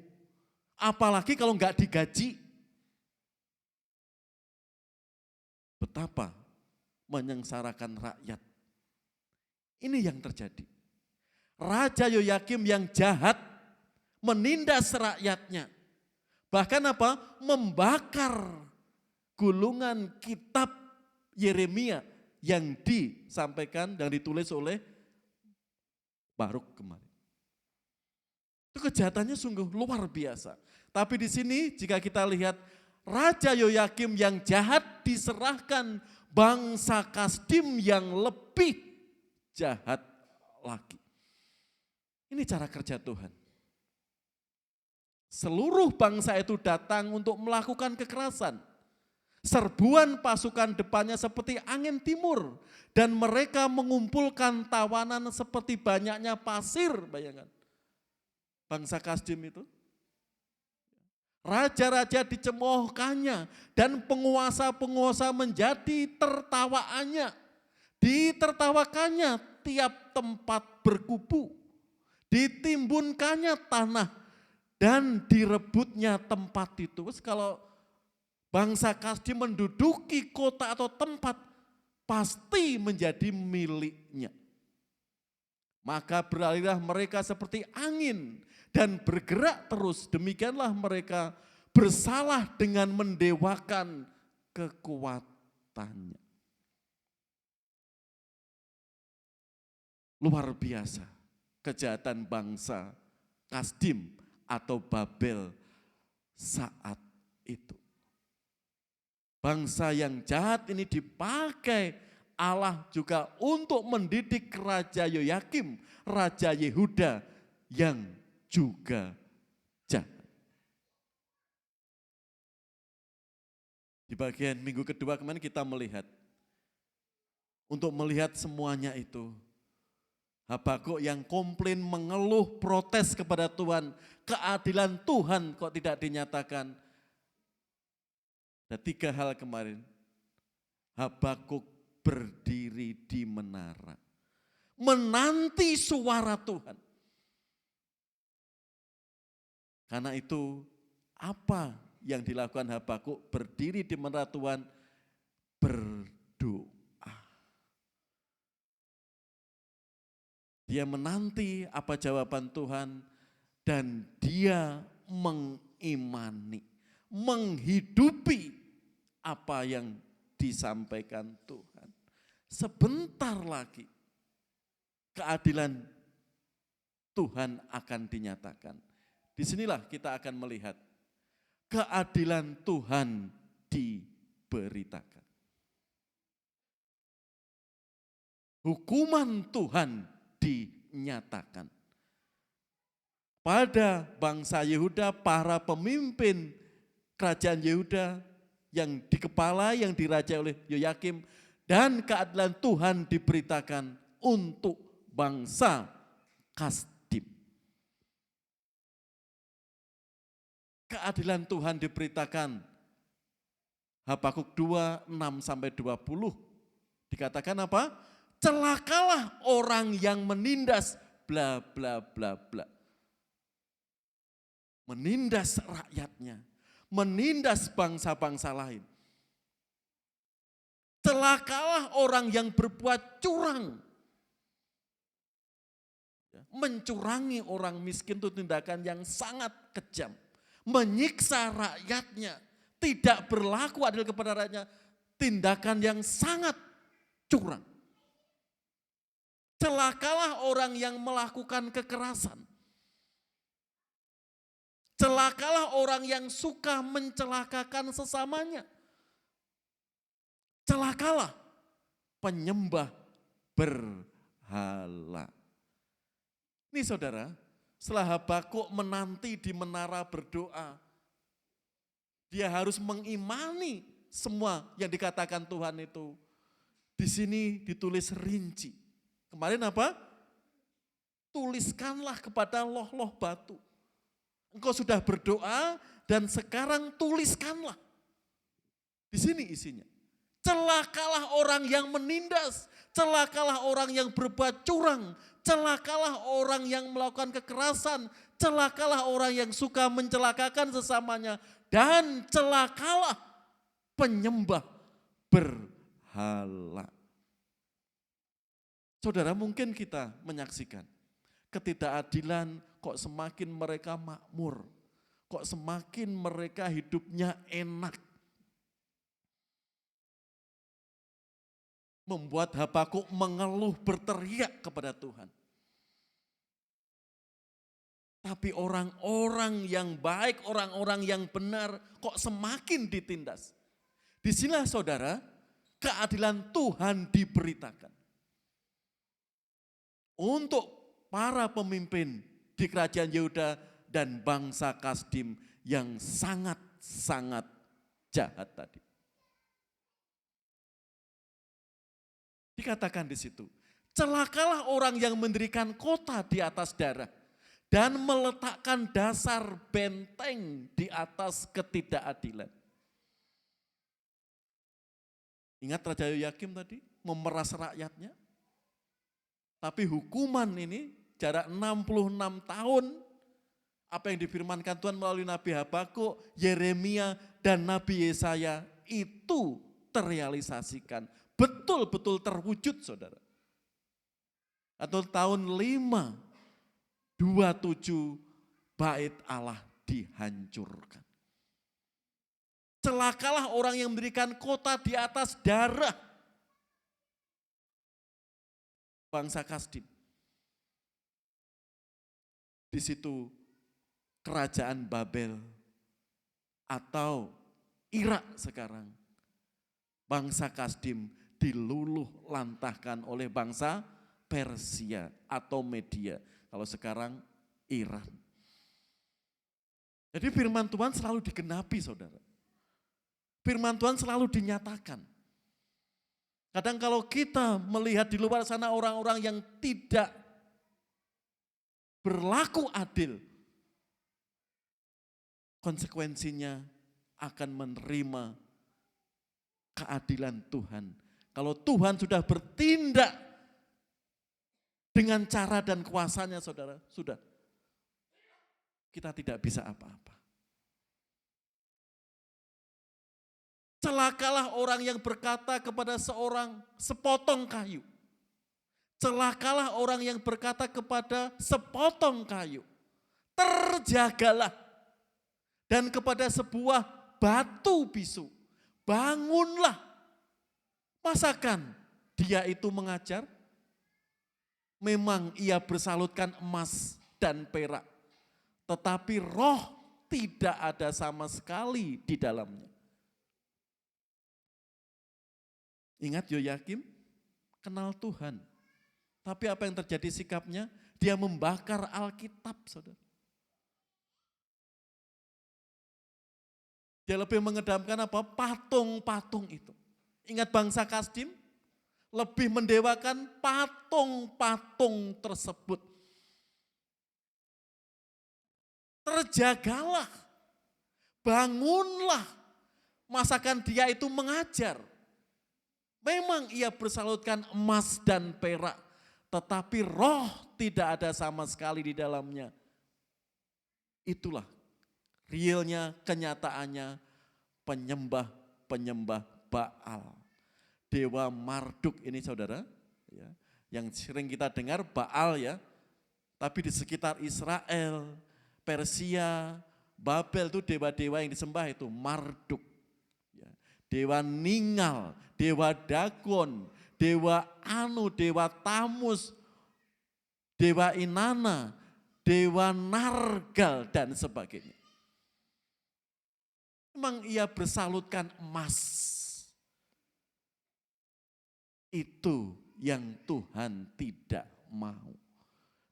Apalagi kalau enggak digaji. Betapa menyengsarakan rakyat. Ini yang terjadi. Raja Yoyakim yang jahat menindas rakyatnya. Bahkan apa? Membakar gulungan kitab Yeremia yang disampaikan dan ditulis oleh Baruk kemarin. Itu kejahatannya sungguh luar biasa. Tapi di sini jika kita lihat Raja Yoyakim yang jahat diserahkan bangsa Kasdim yang lebih jahat lagi. Ini cara kerja Tuhan. Seluruh bangsa itu datang untuk melakukan kekerasan. Serbuan pasukan depannya seperti angin timur. Dan mereka mengumpulkan tawanan seperti banyaknya pasir. Bayangkan. Bangsa Kasdim itu. Raja-raja dicemoohkannya. Dan penguasa-penguasa menjadi tertawaannya. Ditertawakannya tiap tempat berkubu. Ditimbunkannya tanah. Dan direbutnya tempat itu. Kalau bangsa Kasdim menduduki kota atau tempat, pasti menjadi miliknya. Maka beralihlah mereka seperti angin dan bergerak terus. Demikianlah mereka bersalah dengan mendewakan kekuatannya. Luar biasa kejahatan bangsa Kasdim atau Babel saat itu. Bangsa yang jahat ini dipakai Allah juga untuk mendidik Raja Yoyakim, Raja Yehuda yang juga jahat. Di bagian minggu kedua kemarin kita melihat, untuk melihat semuanya itu, Habakuk yang komplain, mengeluh, protes kepada Tuhan, keadilan Tuhan kok tidak dinyatakan. Ada 3 hal kemarin. Habakuk berdiri di menara, menanti suara Tuhan. Karena itu apa yang dilakukan Habakuk? Berdiri di menara Tuhan, berdoa. Dia menanti apa jawaban Tuhan dan dia mengimani, menghidupi apa yang disampaikan Tuhan. Sebentar lagi keadilan Tuhan akan dinyatakan. Disinilah kita akan melihat keadilan Tuhan diberitakan. Hukuman Tuhan dinyatakan. pada bangsa Yehuda, para pemimpin kerajaan Yehuda yang dikepalai, yang dirajai oleh Yoyakim, dan keadilan Tuhan diberitakan untuk bangsa Kasdim. Keadilan Tuhan diberitakan. Habakuk 2, 6-20 dikatakan apa? Celakalah orang yang menindas bla bla bla bla. Menindas rakyatnya, menindas bangsa-bangsa lain. Celakalah orang yang berbuat curang. Mencurangi orang miskin itu tindakan yang sangat kejam. Menyiksa rakyatnya, tidak berlaku adil kepada rakyatnya, tindakan yang sangat curang. Celakalah orang yang melakukan kekerasan. Celakalah orang yang suka mencelakakan sesamanya. Celakalah penyembah berhala. Ini saudara, setelah Habakuk menanti di menara berdoa, dia harus mengimani semua yang dikatakan Tuhan itu. Di sini ditulis rinci. Kemarin apa? Tuliskanlah kepada loh-loh batu. Engkau sudah berdoa dan sekarang tuliskanlah. Di sini isinya. Celakalah orang yang menindas, celakalah orang yang berbuat curang, celakalah orang yang melakukan kekerasan, celakalah orang yang suka mencelakakan sesamanya, dan celakalah penyembah berhala. Saudara, mungkin kita menyaksikan ketidakadilan kok semakin mereka makmur, kok semakin mereka hidupnya enak. Membuat Habakuk mengeluh berteriak kepada Tuhan. Tapi orang-orang yang baik, orang-orang yang benar kok semakin ditindas. Disinilah saudara, keadilan Tuhan diberitakan. Untuk para pemimpin di kerajaan Yehuda dan bangsa Kasdim yang sangat-sangat jahat tadi. Dikatakan di situ, celakalah orang yang mendirikan kota di atas darah dan meletakkan dasar benteng di atas ketidakadilan. Ingat Raja Yoyakim tadi memeras rakyatnya? Tapi hukuman ini jarak 66 tahun, apa yang difirmankan Tuhan melalui Nabi Habakuk, Yeremia, dan Nabi Yesaya itu terrealisasikan. Betul-betul terwujud saudara. Atau tahun 527 bait Allah dihancurkan. Celakalah orang yang mendirikan kota di atas darah. Bangsa Kasdim. Di situ kerajaan Babel atau Irak sekarang. Bangsa Kasdim diluluh lantahkan oleh bangsa Persia atau Media. Kalau sekarang Iran. Jadi firman Tuhan selalu digenapi saudara. Firman Tuhan selalu dinyatakan. Kadang kalau kita melihat di luar sana orang-orang yang tidak berlaku adil, konsekuensinya akan menerima keadilan Tuhan. Kalau Tuhan sudah bertindak dengan cara dan kuasanya saudara, sudah. Kita tidak bisa apa-apa. Celakalah orang yang berkata kepada seorang sepotong kayu. Celakalah orang yang berkata kepada sepotong kayu. Terjagalah. Dan kepada sebuah batu bisu. Bangunlah. Masakan dia itu mengajar? Memang ia bersalutkan emas dan perak. Tetapi roh tidak ada sama sekali di dalamnya. Ingat Yoyakim, kenal Tuhan. Tapi apa yang terjadi sikapnya? Dia membakar Alkitab, saudara. Dia lebih mengedepankan apa? Patung-patung itu. Ingat bangsa Kasdim? Lebih mendewakan patung-patung tersebut. Terjagalah, bangunlah. Masakan dia itu mengajar. Memang ia bersalutkan emas dan perak, tetapi roh tidak ada sama sekali di dalamnya. Itulah realnya, kenyataannya penyembah-penyembah Baal. Dewa Marduk ini saudara, ya, yang sering kita dengar Baal ya, tapi di sekitar Israel, Persia, Babel itu dewa-dewa yang disembah itu Marduk. Ya. Dewa Ningal, dewa Dagon, dewa Anu, dewa Tamus, dewa Inanna, dewa Nargal dan sebagainya. Memang ia bersalutkan emas. Itu yang Tuhan tidak mau.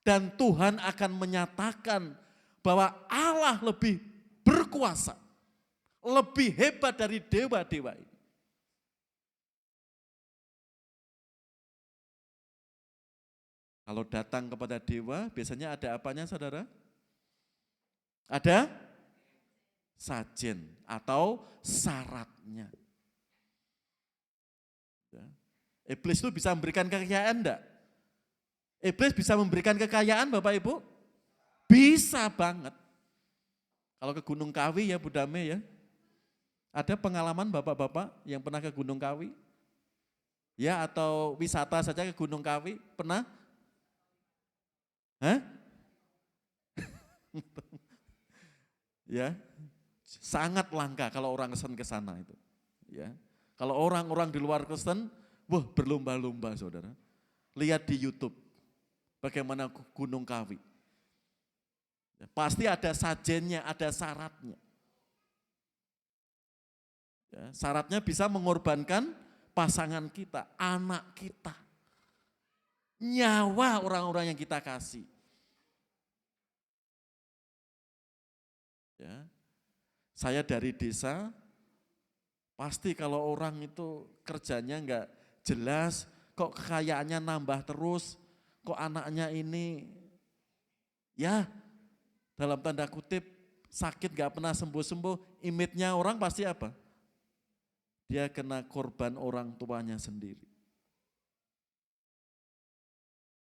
Dan Tuhan akan menyatakan bahwa Allah lebih berkuasa, lebih hebat dari dewa-dewa ini. Kalau datang kepada dewa, biasanya ada apanya saudara? Ada sajen atau syaratnya. Iblis itu bisa memberikan kekayaan enggak? Iblis bisa memberikan kekayaan Bapak Ibu? Bisa banget. Kalau ke Gunung Kawi ya Bu Dame ya. Ada pengalaman Bapak-Bapak yang pernah ke Gunung Kawi? Ya atau wisata saja ke Gunung Kawi? Pernah? Hah? Ya, sangat langka kalau orang Kristen ke sana itu. Ya. Kalau orang-orang di luar Kristen, wah berlomba-lomba saudara. Lihat di YouTube bagaimana Gunung Kawi. Ya, pasti ada sajennya, ada syaratnya. Ya, syaratnya bisa mengorbankan pasangan kita, anak kita. Nyawa orang-orang yang kita kasih. Ya. Saya dari desa, pasti kalau orang itu kerjanya enggak jelas, kok kekayaannya nambah terus, kok anaknya ini ya dalam tanda kutip sakit enggak pernah sembuh-sembuh, image-nya orang pasti apa? Dia kena korban orang tuanya sendiri.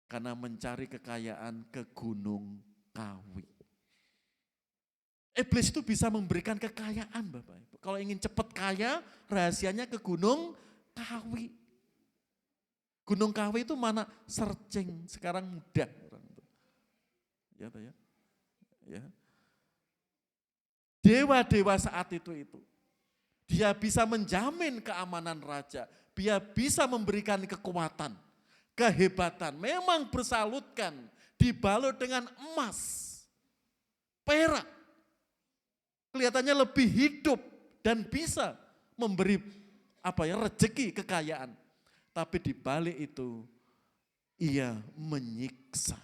Karena mencari kekayaan ke Gunung Kawi. Iblis itu bisa memberikan kekayaan Bapak Ibu. Kalau ingin cepat kaya, rahasianya ke Gunung Kawi. Gunung Kawi itu mana? Searching, sekarang mudah orang itu. Ya. Dewa-dewa saat itu. Dia bisa menjamin keamanan raja. Dia bisa memberikan kekuatan, kehebatan. Memang bersalutkan, dibalut dengan emas, perak. Kelihatannya lebih hidup dan bisa memberi rezeki, kekayaan. Tapi di balik itu ia menyiksa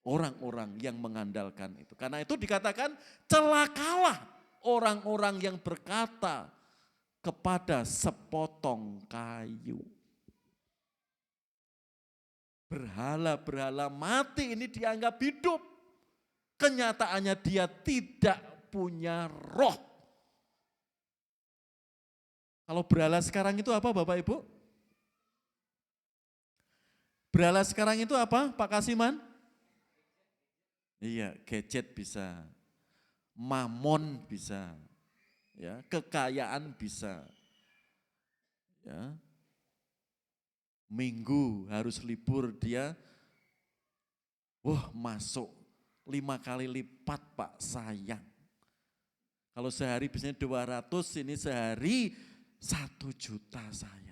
orang-orang yang mengandalkan itu. Karena itu dikatakan celakalah orang-orang yang berkata kepada sepotong kayu. Berhala-berhala mati ini dianggap hidup. Kenyataannya dia tidak punya roh. Kalau berhala sekarang itu apa Bapak Ibu? Berhala sekarang itu apa Pak Kasiman? Iya, gadget bisa, mamon bisa, ya, kekayaan bisa. Ya. Minggu harus libur dia, masuk 5 kali lipat Pak sayang. Kalau sehari biasanya 200, ini sehari 1 juta sayang.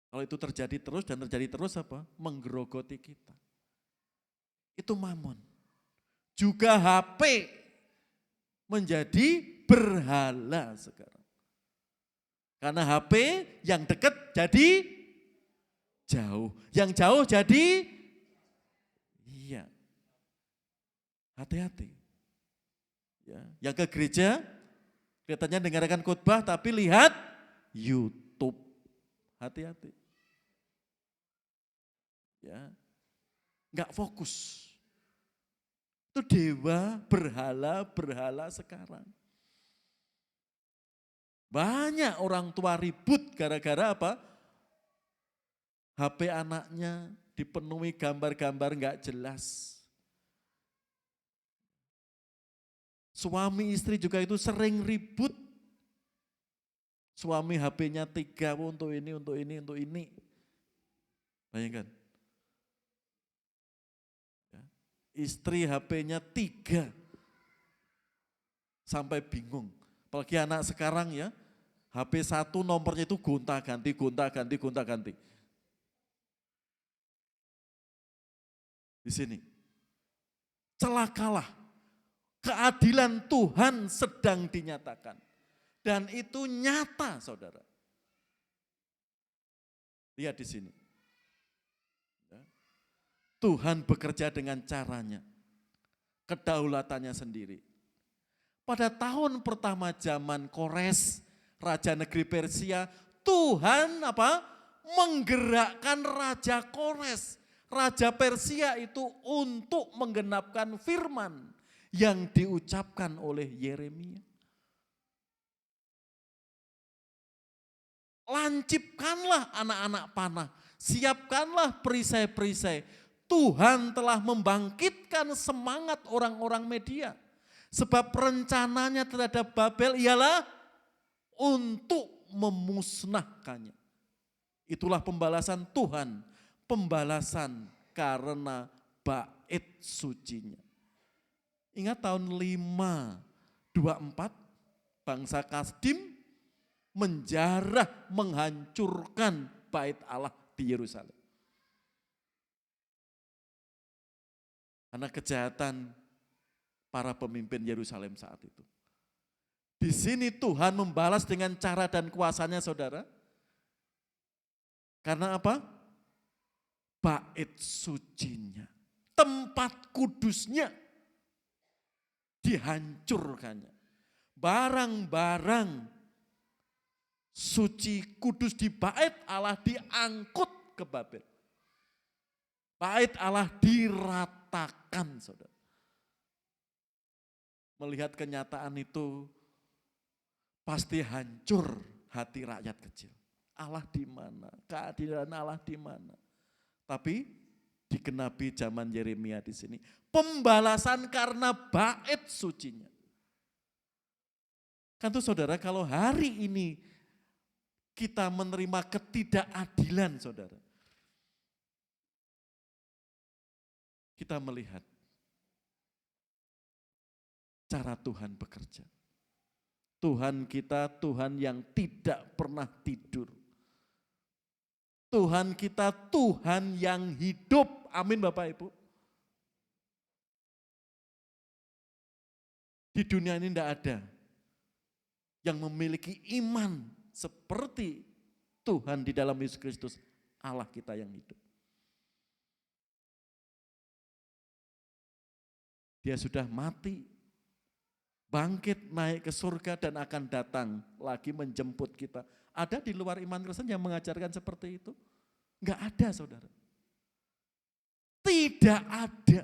Kalau itu terjadi terus apa? Menggerogoti kita. Itu mamon. Juga HP menjadi berhala sekarang. Karena HP yang dekat jadi jauh. Yang jauh jadi iya. Hati-hati. Ya, yang ke gereja kelihatannya dengarkan khotbah tapi lihat YouTube. Hati-hati. Ya, nggak fokus. Itu dewa, berhala sekarang. Banyak orang tua ribut gara-gara apa? HP anaknya dipenuhi gambar-gambar nggak jelas. Suami istri juga itu sering ribut. Suami HP-nya 3 untuk ini, untuk ini, untuk ini. Bayangkan. Ya. Istri HP-nya 3. Sampai bingung. Apalagi anak sekarang ya, HP 1 nomornya itu gonta-ganti, gonta-ganti, gonta-ganti. Di sini. Celakalah. Keadilan Tuhan sedang dinyatakan. Dan itu nyata, saudara. Lihat di sini. Ya. Tuhan bekerja dengan caranya. Kedaulatannya sendiri. Pada tahun pertama zaman Kores, Raja Negeri Persia, Tuhan menggerakkan Raja Kores, Raja Persia itu untuk menggenapkan firman yang diucapkan oleh Yeremia. Lancipkanlah anak-anak panah, siapkanlah perisai-perisai. Tuhan telah membangkitkan semangat orang-orang media. Sebab rencananya terhadap Babel ialah untuk memusnahkannya. Itulah pembalasan Tuhan, pembalasan karena bait sucinya. Ingat tahun 524 bangsa Kasdim menjarah, menghancurkan bait Allah di Yerusalem. Karena kejahatan para pemimpin Yerusalem saat itu. Di sini Tuhan membalas dengan cara dan kuasanya, saudara. Karena apa? Bait sucinya, tempat kudusnya dihancurkannya. Barang-barang suci kudus di bait Allah diangkut ke Babel. Bait Allah diratakan, saudara. Melihat kenyataan itu pasti hancur hati rakyat kecil. Allah di mana? Keadilan Allah di mana? Tapi digenapi zaman Yeremia di sini. Pembalasan karena bait sucinya. Kan tuh saudara, kalau hari ini kita menerima ketidakadilan, saudara. Kita melihat cara Tuhan bekerja. Tuhan kita Tuhan yang tidak pernah tidur. Tuhan kita Tuhan yang hidup. Amin Bapak Ibu. Di dunia ini tidak ada yang memiliki iman seperti Tuhan di dalam Yesus Kristus, Allah kita yang hidup. Dia sudah mati, bangkit naik ke surga dan akan datang lagi menjemput kita. Ada di luar iman Kristen yang mengajarkan seperti itu? Enggak ada, saudara. Tidak ada.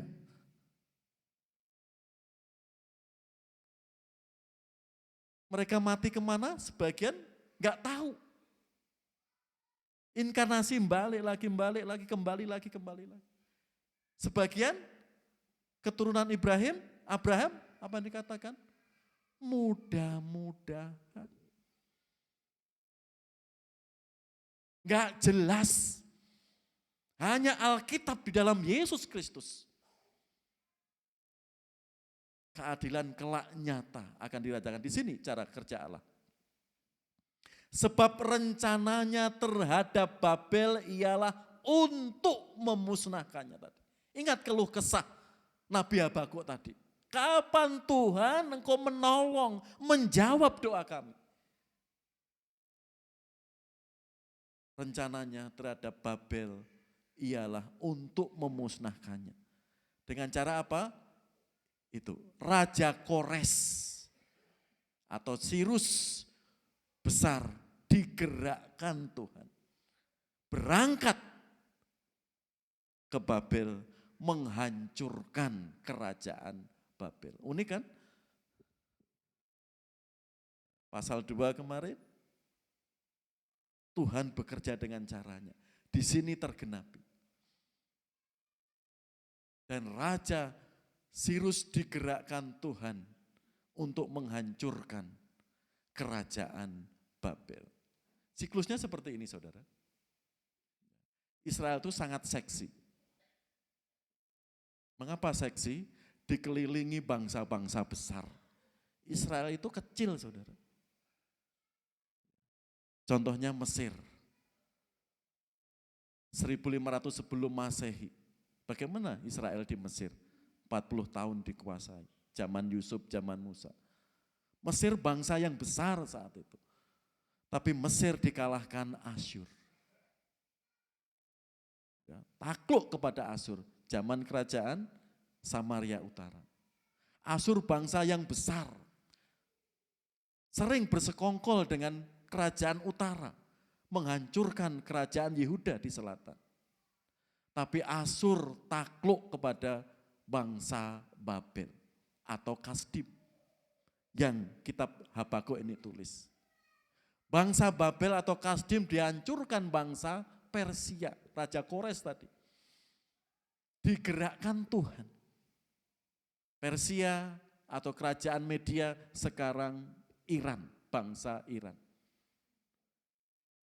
Mereka mati kemana? Sebagian enggak tahu. Inkarnasi balik lagi, kembali lagi. Sebagian keturunan Abraham, apa yang dikatakan? Mudah-mudahan. Enggak jelas. Hanya Alkitab di dalam Yesus Kristus. Keadilan kelak nyata akan dirasakan. Di sini cara kerja Allah. Sebab rencananya terhadap Babel ialah untuk memusnahkannya tadi. Ingat keluh kesah Nabi Habakuk tadi. Kapan Tuhan engkau menolong, menjawab doa kami? Rencananya terhadap Babel ialah untuk memusnahkannya. Dengan cara apa? itu Raja Kores atau Sirus besar digerakkan Tuhan. Berangkat ke Babel menghancurkan kerajaan Babel. Unik kan? Pasal 2 kemarin, Tuhan bekerja dengan caranya. Di sini tergenapi. Dan Raja Sirus digerakkan Tuhan untuk menghancurkan kerajaan Babel. Siklusnya seperti ini, saudara. Israel itu sangat seksi. Mengapa seksi? Dikelilingi bangsa-bangsa besar. Israel itu kecil, saudara. Contohnya Mesir. 1500 sebelum Masehi. Bagaimana Israel di Mesir? 40 tahun dikuasai. Zaman Yusuf, zaman Musa. Mesir bangsa yang besar saat itu. Tapi Mesir dikalahkan Asyur. Ya, takluk kepada Asyur. Zaman kerajaan Samaria Utara. Asyur bangsa yang besar. Sering bersekongkol dengan kerajaan utara. Menghancurkan kerajaan Yehuda di selatan. Tapi Asyur takluk kepada bangsa Babel atau Kasdim yang kitab Habakuk ini tulis. Bangsa Babel atau Kasdim dihancurkan bangsa Persia, Raja Kores tadi. Digerakkan Tuhan. Persia atau kerajaan Media sekarang Iran, bangsa Iran.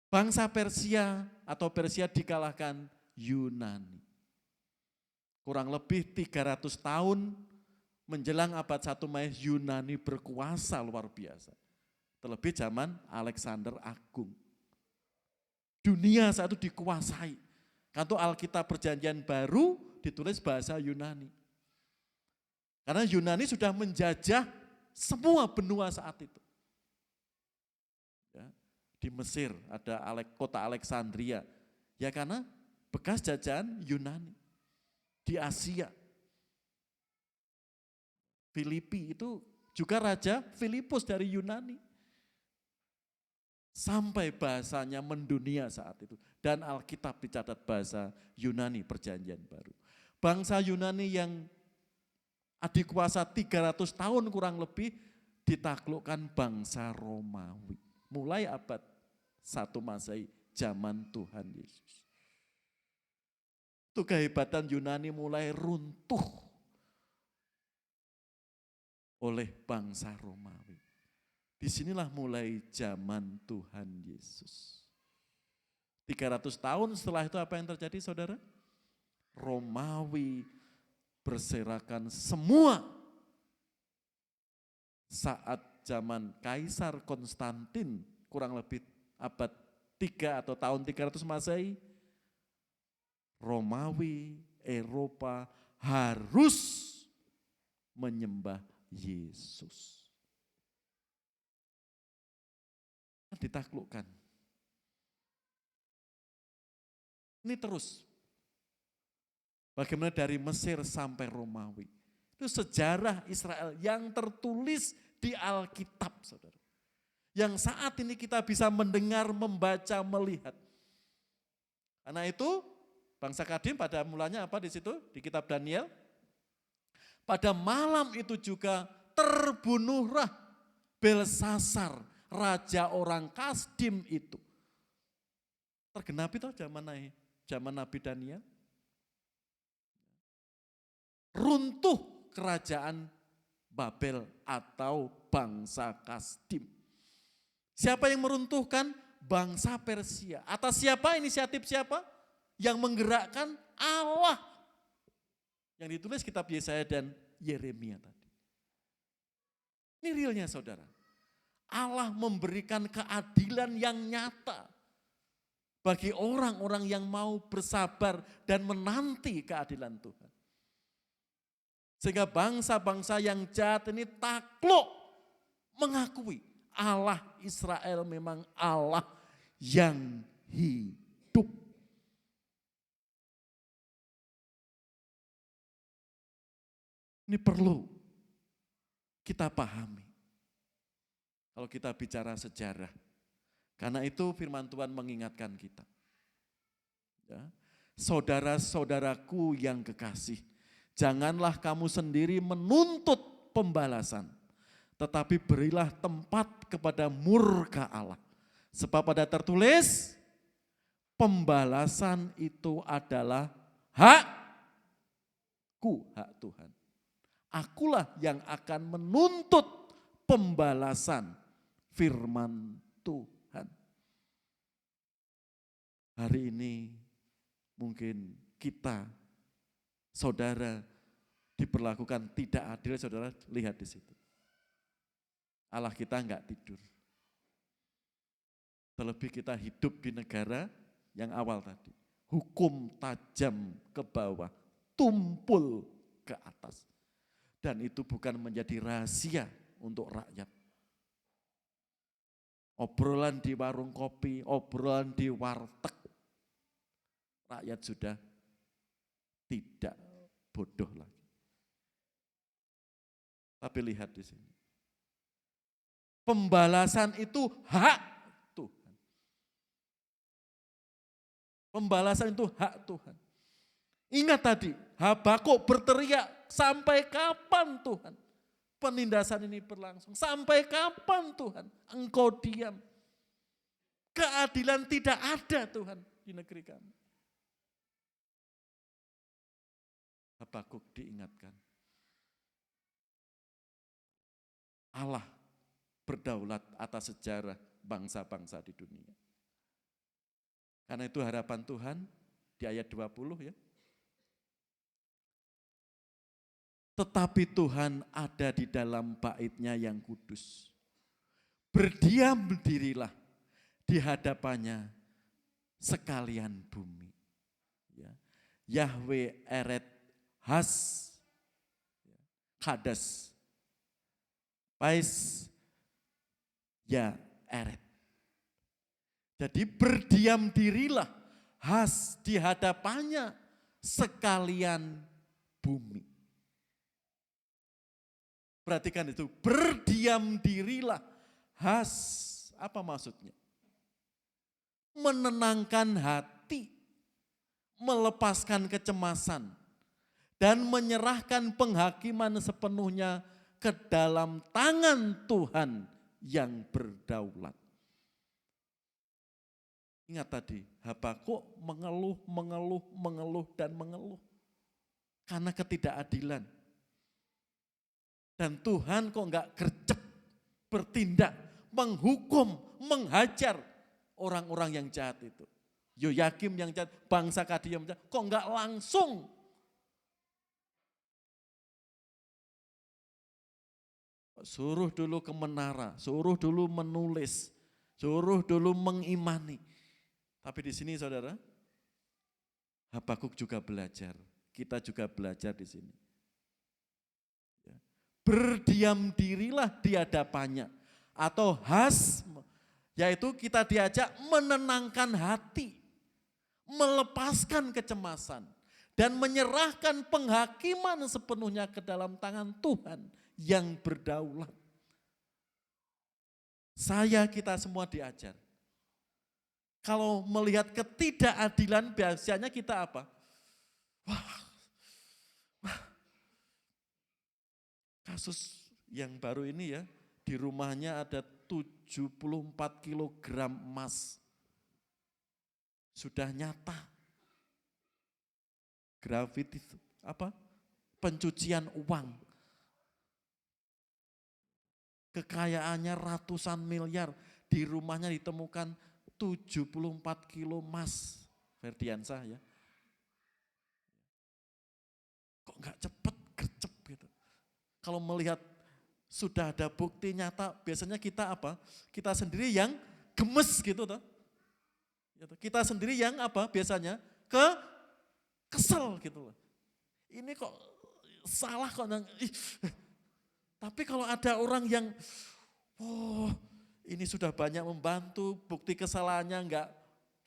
Bangsa Persia atau Persia dikalahkan Yunani. Kurang lebih 300 tahun menjelang abad 1 Masehi Yunani berkuasa luar biasa. Terlebih zaman Alexander Agung. Dunia saat itu dikuasai. Kanto Alkitab Perjanjian Baru ditulis bahasa Yunani. Karena Yunani sudah menjajah semua benua saat itu. Ya, di Mesir ada kota Alexandria. Ya karena bekas jajahan Yunani. Di Asia. Filipi itu juga Raja Filipus dari Yunani. Sampai bahasanya mendunia saat itu. Dan Alkitab dicatat bahasa Yunani Perjanjian Baru. Bangsa Yunani yang adikuasa 300 tahun kurang lebih ditaklukkan bangsa Romawi. Mulai abad 1 Masehi zaman Tuhan Yesus. Itu kehebatan Yunani mulai runtuh oleh bangsa Romawi. Disinilah mulai zaman Tuhan Yesus. 300 tahun setelah itu apa yang terjadi saudara? Romawi berserakan semua saat zaman Kaisar Konstantin kurang lebih abad 3 atau tahun 300 Masehi. Romawi, Eropa harus menyembah Yesus. Ditaklukkan. Ini terus. Bagaimana dari Mesir sampai Romawi. Itu sejarah Israel yang tertulis di Alkitab, saudara. Yang saat ini kita bisa mendengar, membaca, melihat. Karena itu bangsa Kadim pada mulanya apa di situ? Di kitab Daniel. Pada malam itu juga terbunuhlah Belsasar, raja orang Kasdim itu. Tergenapi toh zaman Nabi Daniel. Runtuh kerajaan Babel atau bangsa Kasdim. Siapa yang meruntuhkan? Bangsa Persia. Atas siapa? Inisiatif siapa? Yang menggerakkan Allah. Yang ditulis kitab Yesaya dan Yeremia tadi. Ini realnya saudara. Allah memberikan keadilan yang nyata bagi orang-orang yang mau bersabar dan menanti keadilan Tuhan. Sehingga bangsa-bangsa yang jahat ini takluk mengakui Allah Israel memang Allah yang hidup. Ini perlu kita pahami. Kalau kita bicara sejarah. Karena itu firman Tuhan mengingatkan kita. Ya. Saudara-saudaraku yang kekasih, janganlah kamu sendiri menuntut pembalasan, tetapi berilah tempat kepada murka Allah. Sebab ada tertulis, pembalasan itu adalah hakku, hak Tuhan. Akulah yang akan menuntut pembalasan, firman Tuhan. Hari ini mungkin kita, saudara, diperlakukan tidak adil, saudara lihat di situ. Allah kita enggak tidur. Terlebih kita hidup di negara yang awal tadi. Hukum tajam ke bawah, tumpul ke atas. Dan itu bukan menjadi rahasia untuk rakyat. Obrolan di warung kopi, obrolan di warteg. Rakyat sudah tidak bodoh lagi. Tapi lihat di sini. Pembalasan itu hak Tuhan. Pembalasan itu hak Tuhan. Ingat tadi, Habakuk berteriak, sampai kapan Tuhan penindasan ini berlangsung? Sampai kapan Tuhan engkau diam? Keadilan tidak ada Tuhan di negeri kami. Habakuk diingatkan. Allah berdaulat atas sejarah bangsa-bangsa di dunia. Karena itu harapan Tuhan di ayat 20 ya. Tetapi Tuhan ada di dalam bait-Nya yang kudus. Berdiam dirilah di hadapannya sekalian bumi. Ya. Yahweh eret has kadas. Pais ya eret. Jadi berdiam dirilah has di hadapannya sekalian bumi. Perhatikan itu, berdiam dirilah has, apa maksudnya? Menenangkan hati, melepaskan kecemasan, dan menyerahkan penghakiman sepenuhnya ke dalam tangan Tuhan yang berdaulat. Ingat tadi, Habakuk mengeluh, dan mengeluh. Karena ketidakadilan. Dan Tuhan kok enggak gercep, bertindak, menghukum, menghajar orang-orang yang jahat itu. Yoyakim yang jahat, bangsa Kadi yang jahat, kok enggak langsung. Suruh dulu ke menara, suruh dulu menulis, suruh dulu mengimani. Tapi di sini saudara, Habakuk juga belajar, kita juga belajar di sini. Berdiam dirilah di hadapannya, atau has, yaitu kita diajak menenangkan hati, melepaskan kecemasan, dan menyerahkan penghakiman sepenuhnya ke dalam tangan Tuhan yang berdaulat. Kita semua diajar. Kalau melihat ketidakadilan biasanya kita apa? Kasus yang baru ini ya, di rumahnya ada 74 kilogram emas. Sudah nyata. Grafiti apa? Pencucian uang. Kekayaannya ratusan miliar, di rumahnya ditemukan 74 kilo emas. Ferdiansah ya. Kok enggak cepet gercep gitu. Kalau melihat sudah ada bukti nyata, biasanya kita apa? Kita sendiri yang gemes gitu toh. Kita sendiri yang apa biasanya? Kesel gitu loh. Ini kok salah kok. Tapi kalau ada orang yang, ini sudah banyak membantu, bukti kesalahannya enggak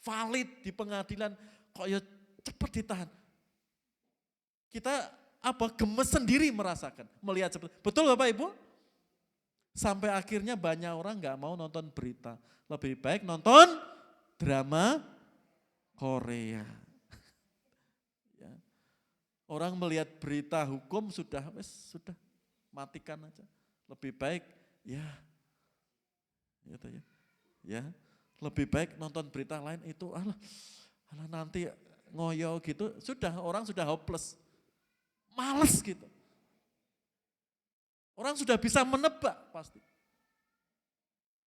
valid di pengadilan, kok ya cepat ditahan. Kita gemes sendiri merasakan, melihat seperti, betul Bapak Ibu? Sampai akhirnya banyak orang nggak mau nonton berita. Lebih baik nonton drama Korea. Ya. Orang melihat berita hukum sudah matikan aja. Lebih baik ya gitu ya. Ya, lebih baik nonton berita lain itu alah nanti ngoyo gitu, orang sudah hopeless. Males gitu. Orang sudah bisa menebak pasti.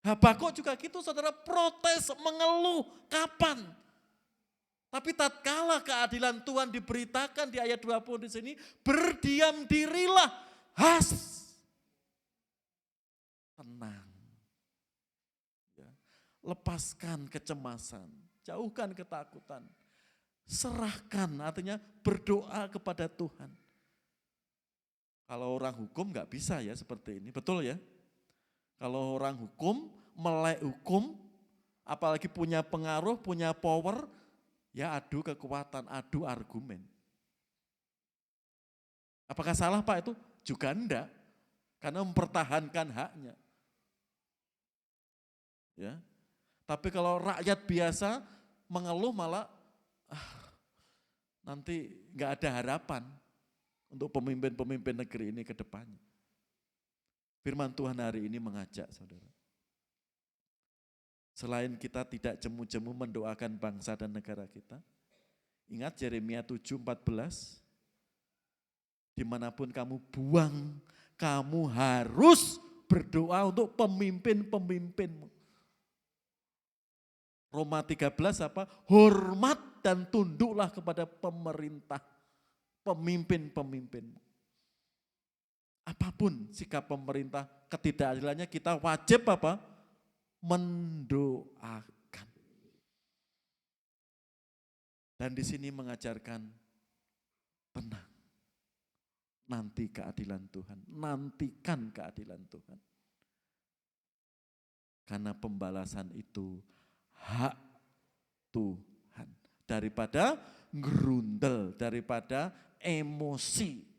Habakuk juga gitu, saudara, protes, mengeluh, kapan? Tapi tatkala keadilan Tuhan diberitakan di ayat 20 di sini, berdiam dirilah, tenang. Ya. Lepaskan kecemasan, jauhkan ketakutan. Serahkan, artinya berdoa kepada Tuhan. Kalau orang hukum nggak bisa ya seperti ini, betul ya? Kalau orang hukum, melek hukum, apalagi punya pengaruh, punya power, ya adu kekuatan, adu argumen. Apakah salah Pak itu? Juga enggak, karena mempertahankan haknya. Ya. Tapi kalau rakyat biasa mengeluh malah nanti enggak ada harapan untuk pemimpin-pemimpin negeri ini ke depannya. Firman Tuhan hari ini mengajak saudara. Selain kita tidak jemu-jemu mendoakan bangsa dan negara kita, ingat Yeremia 7:14, dimanapun kamu buang, kamu harus berdoa untuk pemimpin-pemimpinmu. Roma 13 apa? Hormat dan tunduklah kepada pemerintah, pemimpin-pemimpinmu. Apapun sikap pemerintah, ketidakadilannya kita wajib apa? Mendoakan. Dan di sini mengajarkan tenang. Nanti keadilan Tuhan, nantikan keadilan Tuhan. Karena pembalasan itu hak Tuhan. Daripada gerundel, daripada emosi.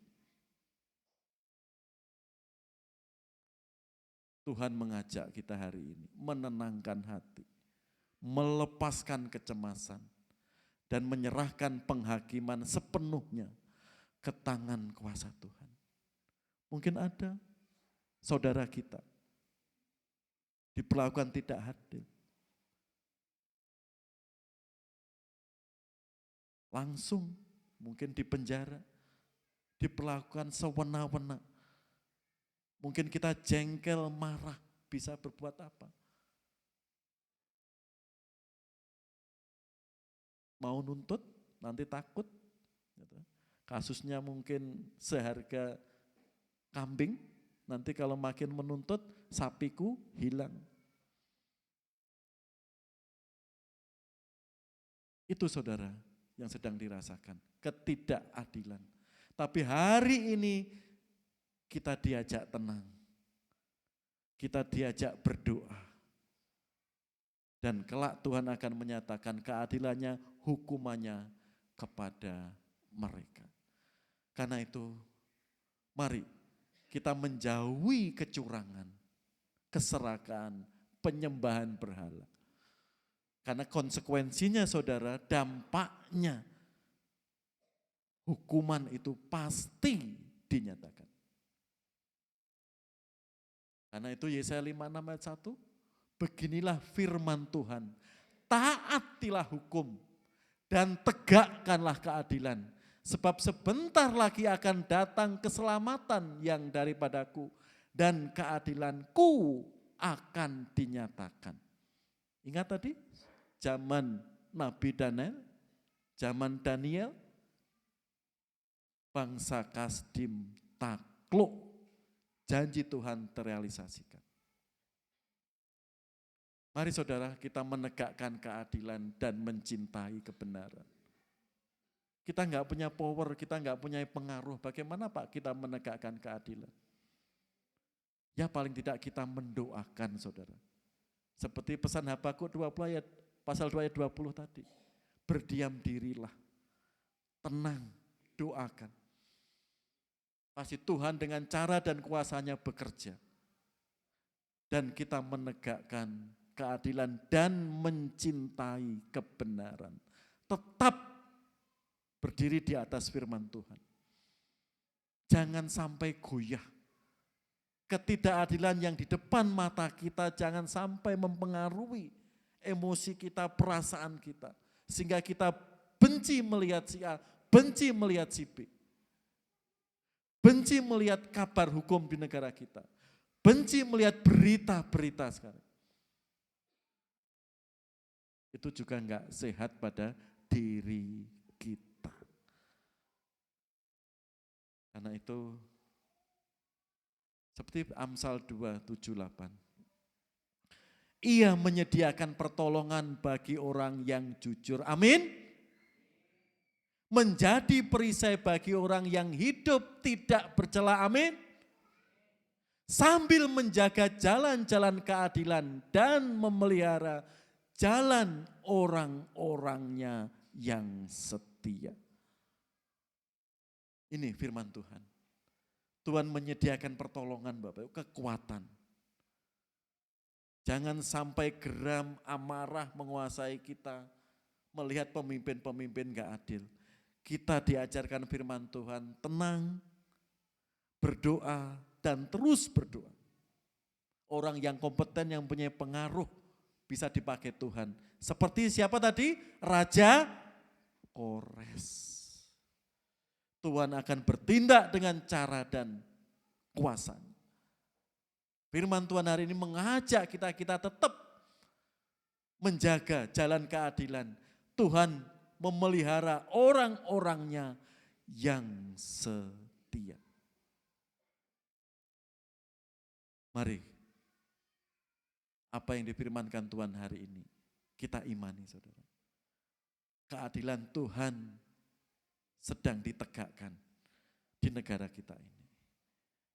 Tuhan mengajak kita hari ini menenangkan hati, melepaskan kecemasan, dan menyerahkan penghakiman sepenuhnya ke tangan kuasa Tuhan. Mungkin ada saudara kita diperlakukan tidak adil. Langsung mungkin dipenjara, diperlakukan sewena-wena. Mungkin kita jengkel, marah, bisa berbuat apa? Mau nuntut, nanti takut. Kasusnya mungkin seharga kambing, nanti kalau makin menuntut, sapiku hilang. Itu saudara yang sedang dirasakan, ketidakadilan. Tapi hari ini kita diajak tenang, kita diajak berdoa. Dan kelak Tuhan akan menyatakan keadilannya, hukumannya kepada mereka. Karena itu, mari kita menjauhi kecurangan, keserakahan, penyembahan berhala. Karena konsekuensinya saudara, dampaknya hukuman itu pasti dinyatakan. Karena itu Yesaya 56 ayat 1, beginilah firman Tuhan, taatilah hukum dan tegakkanlah keadilan. Sebab sebentar lagi akan datang keselamatan yang daripadaku dan keadilanku akan dinyatakan. Ingat tadi zaman Nabi Daniel, bangsa Kasdim takluk, janji Tuhan terrealisasikan. Mari saudara kita menegakkan keadilan dan mencintai kebenaran. Kita enggak punya power, kita enggak punya pengaruh. Bagaimana Pak kita menegakkan keadilan? Ya paling tidak kita mendoakan saudara. Seperti pesan Habakuk 20 ayat, pasal 2 ayat 20 tadi. Berdiam dirilah, tenang, doakan. Pasti Tuhan dengan cara dan kuasanya bekerja. dan kita menegakkan keadilan dan mencintai kebenaran. Tetap berdiri di atas firman Tuhan. Jangan sampai goyah. Ketidakadilan yang di depan mata kita jangan sampai mempengaruhi emosi kita, perasaan kita. Sehingga kita benci melihat si A, benci melihat si B. Benci melihat kabar hukum di negara kita. Benci melihat berita-berita sekarang. Itu juga enggak sehat pada diri kita. Karena itu seperti Amsal 2:7-8. Ia menyediakan pertolongan bagi orang yang jujur. Amin. Menjadi perisai bagi orang yang hidup tidak bercela. Amin. Sambil menjaga jalan-jalan keadilan dan memelihara jalan orang-orangnya yang setia. Ini firman Tuhan. Tuhan menyediakan pertolongan Bapak, kekuatan. Jangan sampai geram, amarah menguasai kita, melihat pemimpin-pemimpin gak adil. Kita diajarkan firman Tuhan, tenang, berdoa, dan terus berdoa. Orang yang kompeten, yang punya pengaruh, bisa dipakai Tuhan. Seperti siapa tadi? Raja Kores. Tuhan akan bertindak dengan cara dan kuasanya. Firman Tuhan hari ini mengajak kita tetap menjaga jalan keadilan. Tuhan memelihara orang-orangnya yang setia. Mari, apa yang difirmankan Tuhan hari ini, kita imani saudara. Keadilan Tuhan sedang ditegakkan di negara kita ini.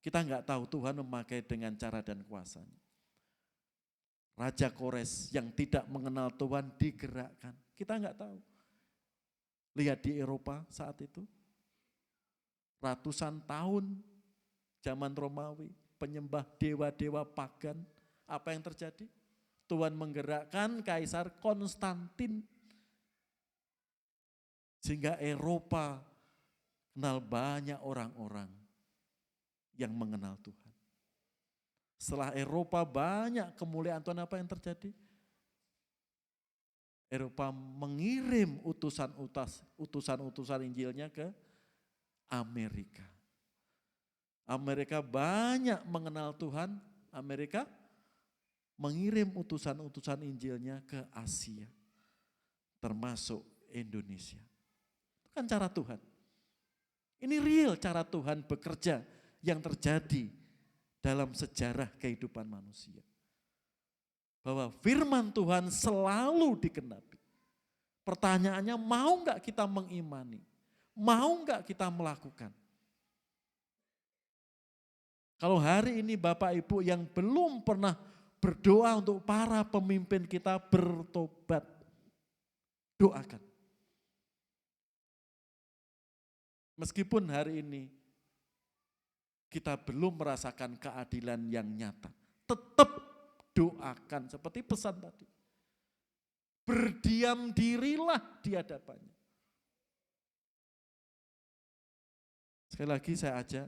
Kita enggak tahu Tuhan memakai dengan cara dan kuasanya. Raja Kores yang tidak mengenal Tuhan digerakkan. Kita enggak tahu. Lihat di Eropa saat itu. Ratusan tahun zaman Romawi, penyembah dewa-dewa pagan. Apa yang terjadi? Tuhan menggerakkan Kaisar Konstantin. Sehingga Eropa kenal banyak orang-orang yang mengenal Tuhan. Setelah Eropa banyak kemuliaan Tuhan, apa yang terjadi? Eropa mengirim utusan-utusan Injilnya ke Amerika. Amerika banyak mengenal Tuhan, Amerika mengirim utusan-utusan Injilnya ke Asia, termasuk Indonesia. Itu kan cara Tuhan. Ini real cara Tuhan bekerja yang terjadi dalam sejarah kehidupan manusia. Bahwa firman Tuhan selalu digenapi. Pertanyaannya, mau enggak kita mengimani? Mau enggak kita melakukan? Kalau hari ini Bapak Ibu yang belum pernah berdoa untuk para pemimpin kita bertobat, doakan. Meskipun hari ini kita belum merasakan keadilan yang nyata, tetap doakan seperti pesan tadi. Berdiam dirilah di hadapannya. Sekali lagi saya ajak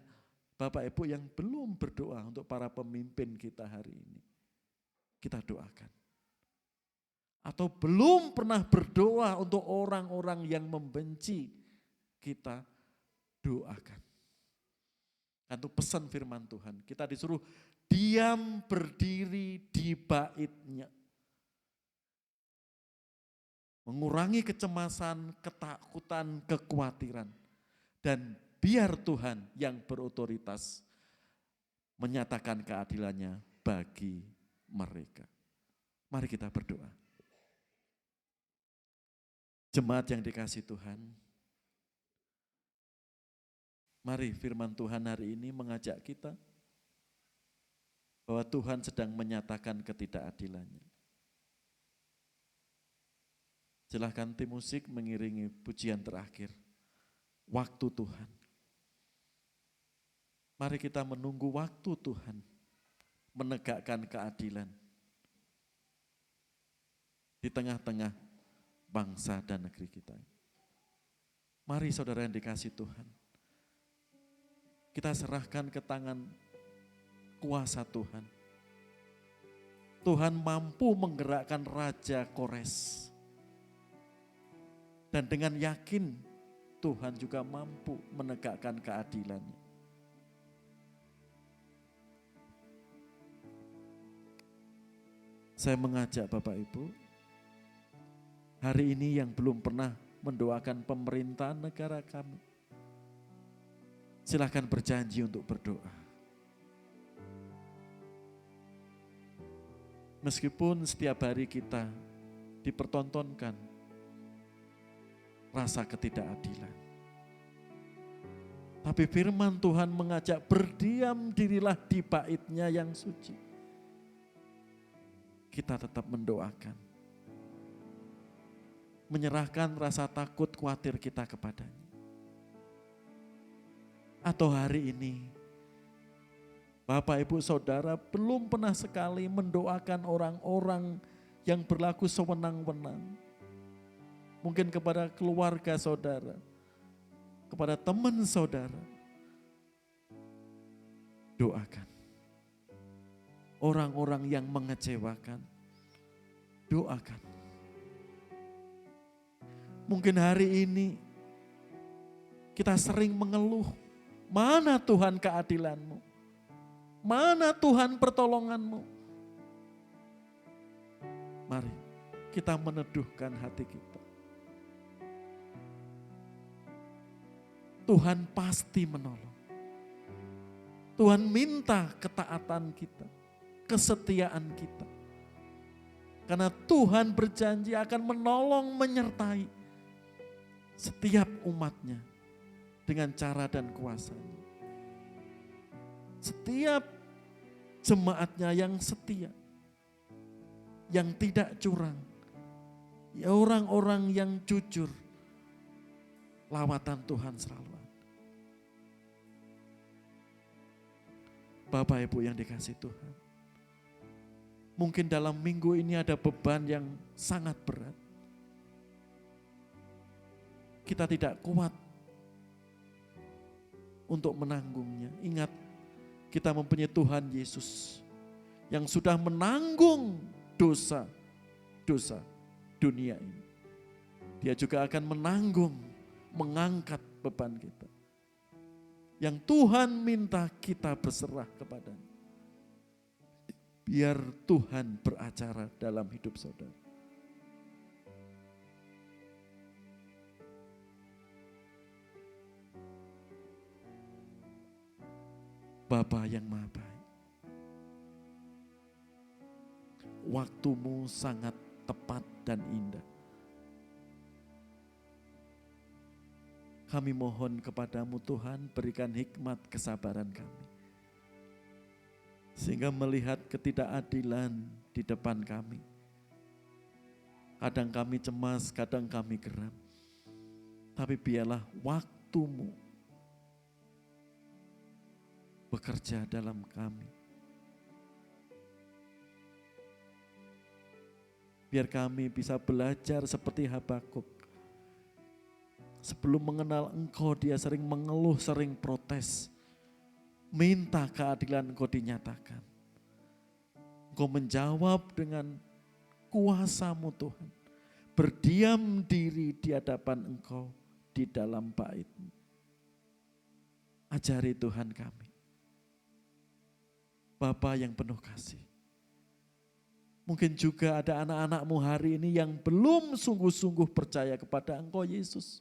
Bapak Ibu yang belum berdoa untuk para pemimpin kita hari ini, kita doakan. Atau belum pernah berdoa untuk orang-orang yang membenci kita, doakan. Itu pesan firman Tuhan. Kita disuruh diam berdiri di baitnya. Mengurangi kecemasan, ketakutan, kekhawatiran. Dan biar Tuhan yang berotoritas menyatakan keadilannya bagi mereka. Mari kita berdoa. Jemaat yang dikasihi Tuhan, mari firman Tuhan hari ini mengajak kita bahwa Tuhan sedang menyatakan ketidakadilannya. Silahkan tim musik mengiringi pujian terakhir, waktu Tuhan. Mari kita menunggu waktu Tuhan menegakkan keadilan di tengah-tengah bangsa dan negeri kita. Mari saudara yang dikasih Tuhan, kita serahkan ke tangan kuasa Tuhan. Tuhan mampu menggerakkan Raja Kores. Dan dengan yakin Tuhan juga mampu menegakkan keadilannya. Saya mengajak Bapak Ibu, hari ini yang belum pernah mendoakan pemerintahan negara kami, silakan berjanji untuk berdoa. Meskipun setiap hari kita dipertontonkan rasa ketidakadilan, tapi firman Tuhan mengajak berdiam dirilah di bait-Nya yang suci. Kita tetap mendoakan, menyerahkan rasa takut khawatir kita kepadanya. Atau hari ini Bapak, Ibu, Saudara belum pernah sekali mendoakan orang-orang yang berlaku sewenang-wenang. Mungkin kepada keluarga saudara, kepada teman saudara. Doakan. Orang-orang yang mengecewakan, doakan. Mungkin hari ini kita sering mengeluh, mana Tuhan keadilan-Mu? Mana Tuhan pertolongan-Mu? Mari kita meneduhkan hati kita. Tuhan pasti menolong. Tuhan minta ketaatan kita, kesetiaan kita. Karena Tuhan berjanji akan menolong, menyertai setiap umat-Nya dengan cara dan kuasa-Nya. Setiap jemaat-Nya yang setia, yang tidak curang, ya orang-orang yang jujur, lawatan Tuhan selalu ada. Bapak Ibu yang dikasih Tuhan, mungkin dalam minggu ini ada beban yang sangat berat. Kita tidak kuat untuk menanggungnya. Ingat, kita mempunyai Tuhan Yesus yang sudah menanggung dosa dunia ini. Dia juga akan menanggung, mengangkat beban kita. Yang Tuhan minta kita berserah kepadanya. Biar Tuhan beracara dalam hidup saudara. Bapa yang Maha Baik, waktu-Mu sangat tepat dan indah. Kami mohon kepada-Mu Tuhan, berikan hikmat kesabaran kami. Sehingga melihat ketidakadilan di depan kami. Kadang kami cemas, kadang kami geram. Tapi biarlah waktu-Mu bekerja dalam kami. Biar kami bisa belajar seperti Habakuk. Sebelum mengenal Engkau, dia sering mengeluh, sering protes. Minta keadilan Engkau dinyatakan. Engkau menjawab dengan kuasa-Mu Tuhan. Berdiam diri di hadapan Engkau di dalam bait-Mu. Ajari Tuhan kami. Bapa yang penuh kasih. Mungkin juga ada anak-anak-Mu hari ini yang belum sungguh-sungguh percaya kepada Engkau Yesus.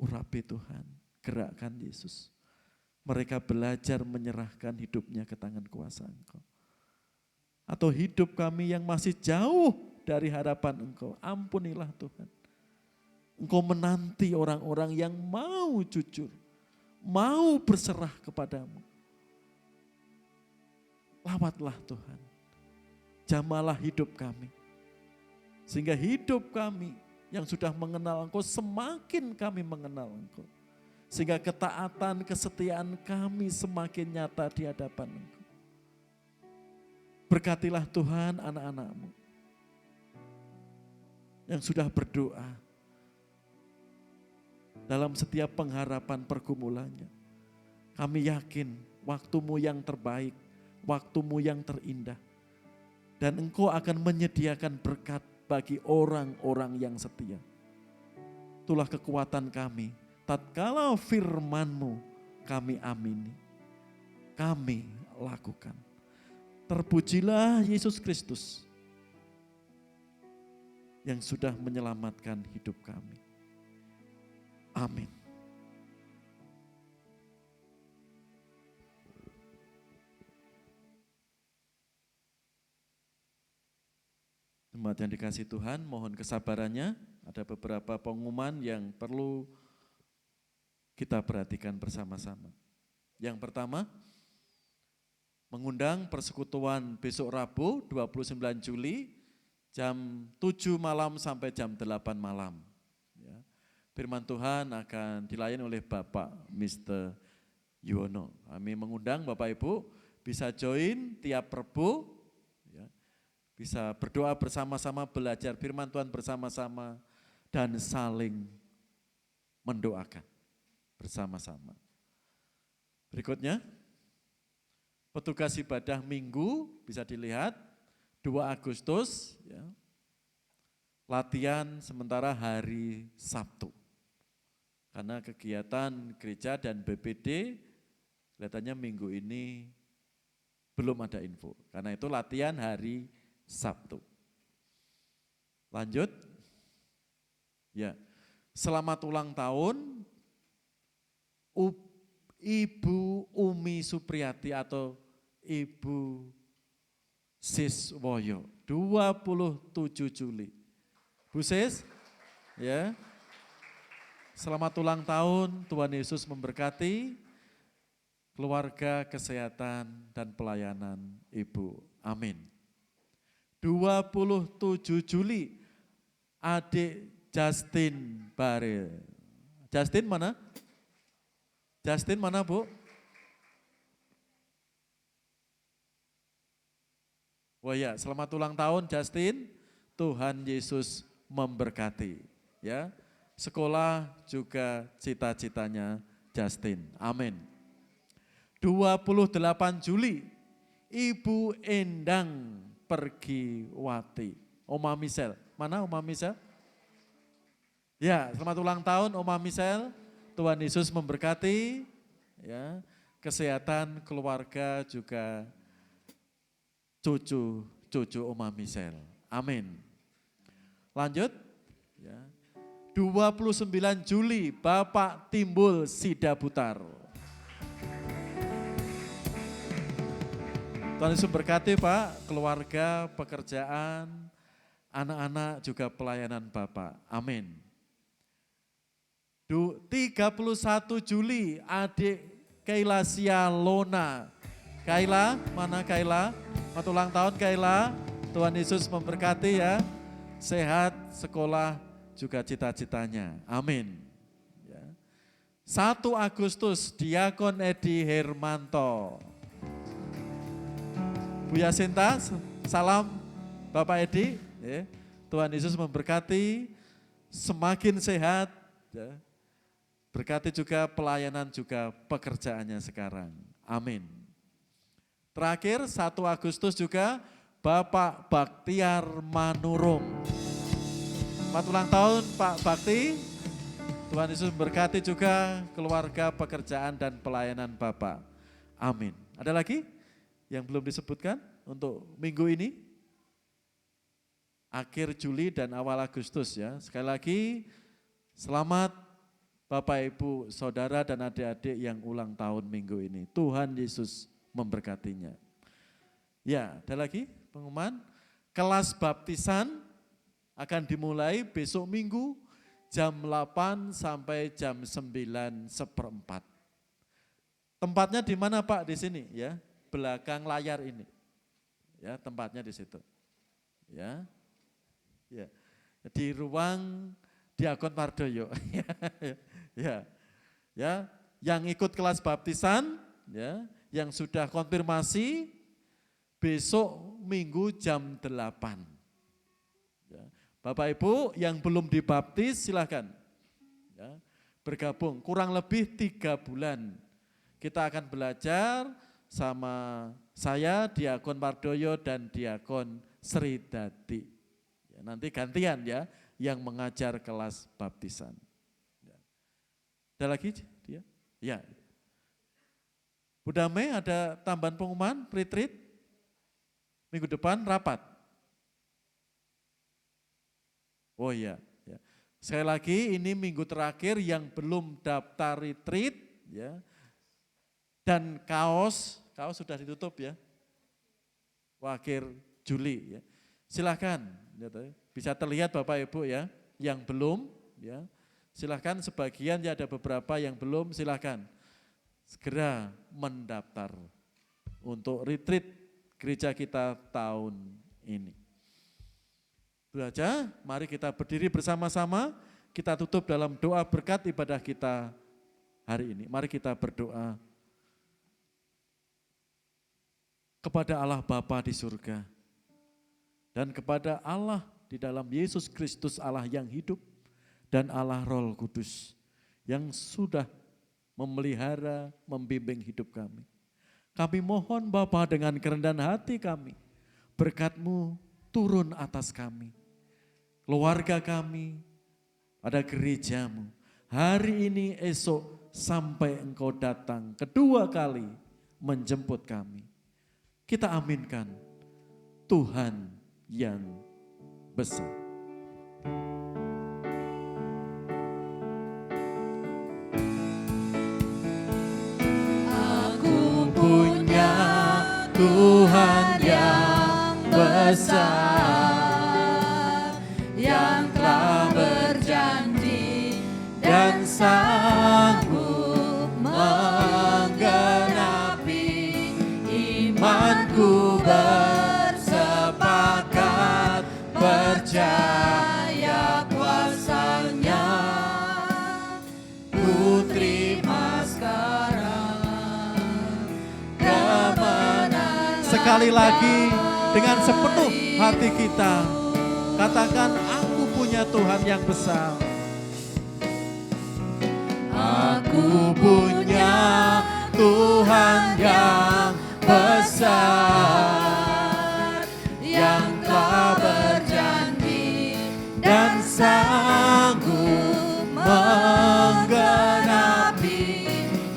Urapi Tuhan, gerakkan Yesus. Mereka belajar menyerahkan hidupnya ke tangan kuasa Engkau. Atau hidup kami yang masih jauh dari harapan Engkau, ampunilah Tuhan. Engkau menanti orang-orang yang mau jujur, mau berserah kepadamu. Lawatlah Tuhan, jamalah hidup kami. Sehingga hidup kami yang sudah mengenal Engkau, semakin kami mengenal Engkau. Sehingga ketaatan, kesetiaan kami semakin nyata di hadapan Engkau. Berkatilah Tuhan anak-anak-Mu yang sudah berdoa dalam setiap pengharapan pergumulannya. Kami yakin waktu-Mu yang terbaik, waktu-Mu yang terindah. Dan Engkau akan menyediakan berkat bagi orang-orang yang setia. Itulah kekuatan kami. Tatkala firman-Mu kami amini, kami lakukan. Terpujilah Yesus Kristus yang sudah menyelamatkan hidup kami. Amin. Jemaat yang dikasihi Tuhan, mohon kesabarannya. Ada beberapa pengumuman yang perlu kita perhatikan bersama-sama. Yang pertama, mengundang persekutuan besok Rabu 29 Juli jam 7 malam sampai jam 8 malam. Ya. Firman Tuhan akan dilayani oleh Bapak Mr. Yuwono. Kami mengundang Bapak Ibu bisa join tiap Rabu, ya. Bisa berdoa bersama-sama, belajar firman Tuhan bersama-sama, dan saling mendoakan bersama-sama. Berikutnya, petugas ibadah minggu bisa dilihat 2 Agustus, ya, latihan sementara hari Sabtu. Karena kegiatan gereja dan BPD kelihatannya minggu ini belum ada info. Karena itu latihan hari Sabtu. Lanjut, ya, selamat ulang tahun Ibu Umi Supriyati atau Ibu Siswoyo, 27 Juli. Bu Sis, ya, selamat ulang tahun, Tuhan Yesus memberkati keluarga, kesehatan, dan pelayanan Ibu. Amin. 27 Juli, adik Justin Baril. Justin mana? Justin mana, Bu? Oh ya, selamat ulang tahun Justin. Tuhan Yesus memberkati. Ya, sekolah juga cita-citanya Justin. Amin. 28 Juli, Ibu Endang Pergiwati. Oma Michelle. Mana Oma Michelle? Ya, selamat ulang tahun Oma Michelle. Tuhan Yesus memberkati, ya, kesehatan keluarga juga cucu Oma Michelle. Amin. Lanjut, ya. 29 Juli Bapak Timbul Sidabutar. Tuhan Yesus memberkati Pak, keluarga, pekerjaan, anak-anak juga pelayanan Bapak. Amin. 31 Juli adik Kaila Sialona. Kaila, mana Kaila? Selamat ulang tahun Kaila. Tuhan Yesus memberkati ya. Sehat, sekolah juga cita-citanya. Amin. Ya. 1 Agustus Diakon Edi Hermanto. Bu Yasinta, salam Bapak Edi. Ya. Tuhan Yesus memberkati, semakin sehat. Ya. Berkati juga pelayanan juga pekerjaannya sekarang. Amin. Terakhir 1 Agustus juga Bapak Baktiar Manurung. Selamat ulang tahun Pak Bakti. Tuhan Yesus memberkati juga keluarga, pekerjaan dan pelayanan Bapak. Amin. Ada lagi yang belum disebutkan untuk minggu ini? Akhir Juli dan awal Agustus ya. Sekali lagi selamat Bapak, Ibu, Saudara, dan adik-adik yang ulang tahun minggu ini. Tuhan Yesus memberkatinya. Ya, ada lagi pengumuman. Kelas baptisan akan dimulai besok minggu jam 8 sampai jam 9:15. Tempatnya di mana Pak? Di sini ya, belakang layar ini. Ya, tempatnya di situ. Ya, ya, di ruang Diakon Mardoyo. Ya, Ya, yang ikut kelas baptisan, ya, yang sudah konfirmasi besok Minggu jam 8. Ya. Bapak Ibu yang belum dibaptis silahkan ya, bergabung, kurang lebih 3 bulan. Kita akan belajar sama saya, Diakon Mardoyo dan Diakon Sri Dadi. Ya, nanti gantian ya yang mengajar kelas baptisan. Ya. Ada lagi dia? Ya. Bu Damai ada tambahan pengumuman retreat minggu depan rapat. Oh iya, ya. Sekali lagi ini minggu terakhir yang belum daftar retreat ya. Dan kaos sudah ditutup ya. Akhir Juli ya. Silakan ya, bisa terlihat Bapak Ibu ya, yang belum ya. Silakan sebagian ya, ada beberapa yang belum, silakan segera mendaftar untuk retreat gereja kita tahun ini. Itu aja, mari kita berdiri bersama-sama, kita tutup dalam doa berkat ibadah kita hari ini. Mari kita berdoa. Kepada Allah Bapa di surga dan kepada Allah di dalam Yesus Kristus Allah yang hidup dan Allah Roh Kudus yang sudah memelihara, membimbing hidup kami. Kami mohon Bapa dengan kerendahan hati kami, berkat-Mu turun atas kami, keluarga kami, pada gereja-Mu. Hari ini, esok, sampai Engkau datang kedua kali menjemput kami. Kita aminkan Tuhan yang besar. Aku punya Tuhan yang besar, yang telah berjanji dan sanggup menggenapi imanku, bersepakat percaya kuasa-Nya. Ku terima sekarang kemenangan. Sekali lagi dengan sepenuh hati kita katakan, aku punya Tuhan yang besar. Aku punya Tuhan yang besar, yang telah berjanji dan sanggup menggenapi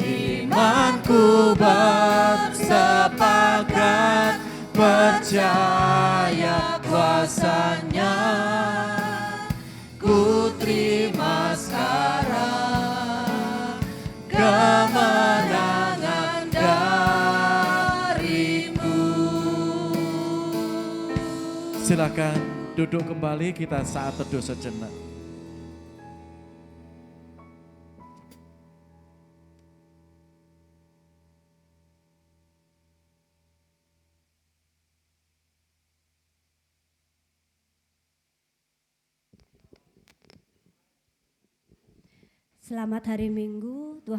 imanku, bersepakat percaya kuasa-Nya. Ku terima sekarang kemenangan dari-Mu. Silakan duduk kembali, kita saat teduh sejenak. Selamat hari Minggu, Tuhan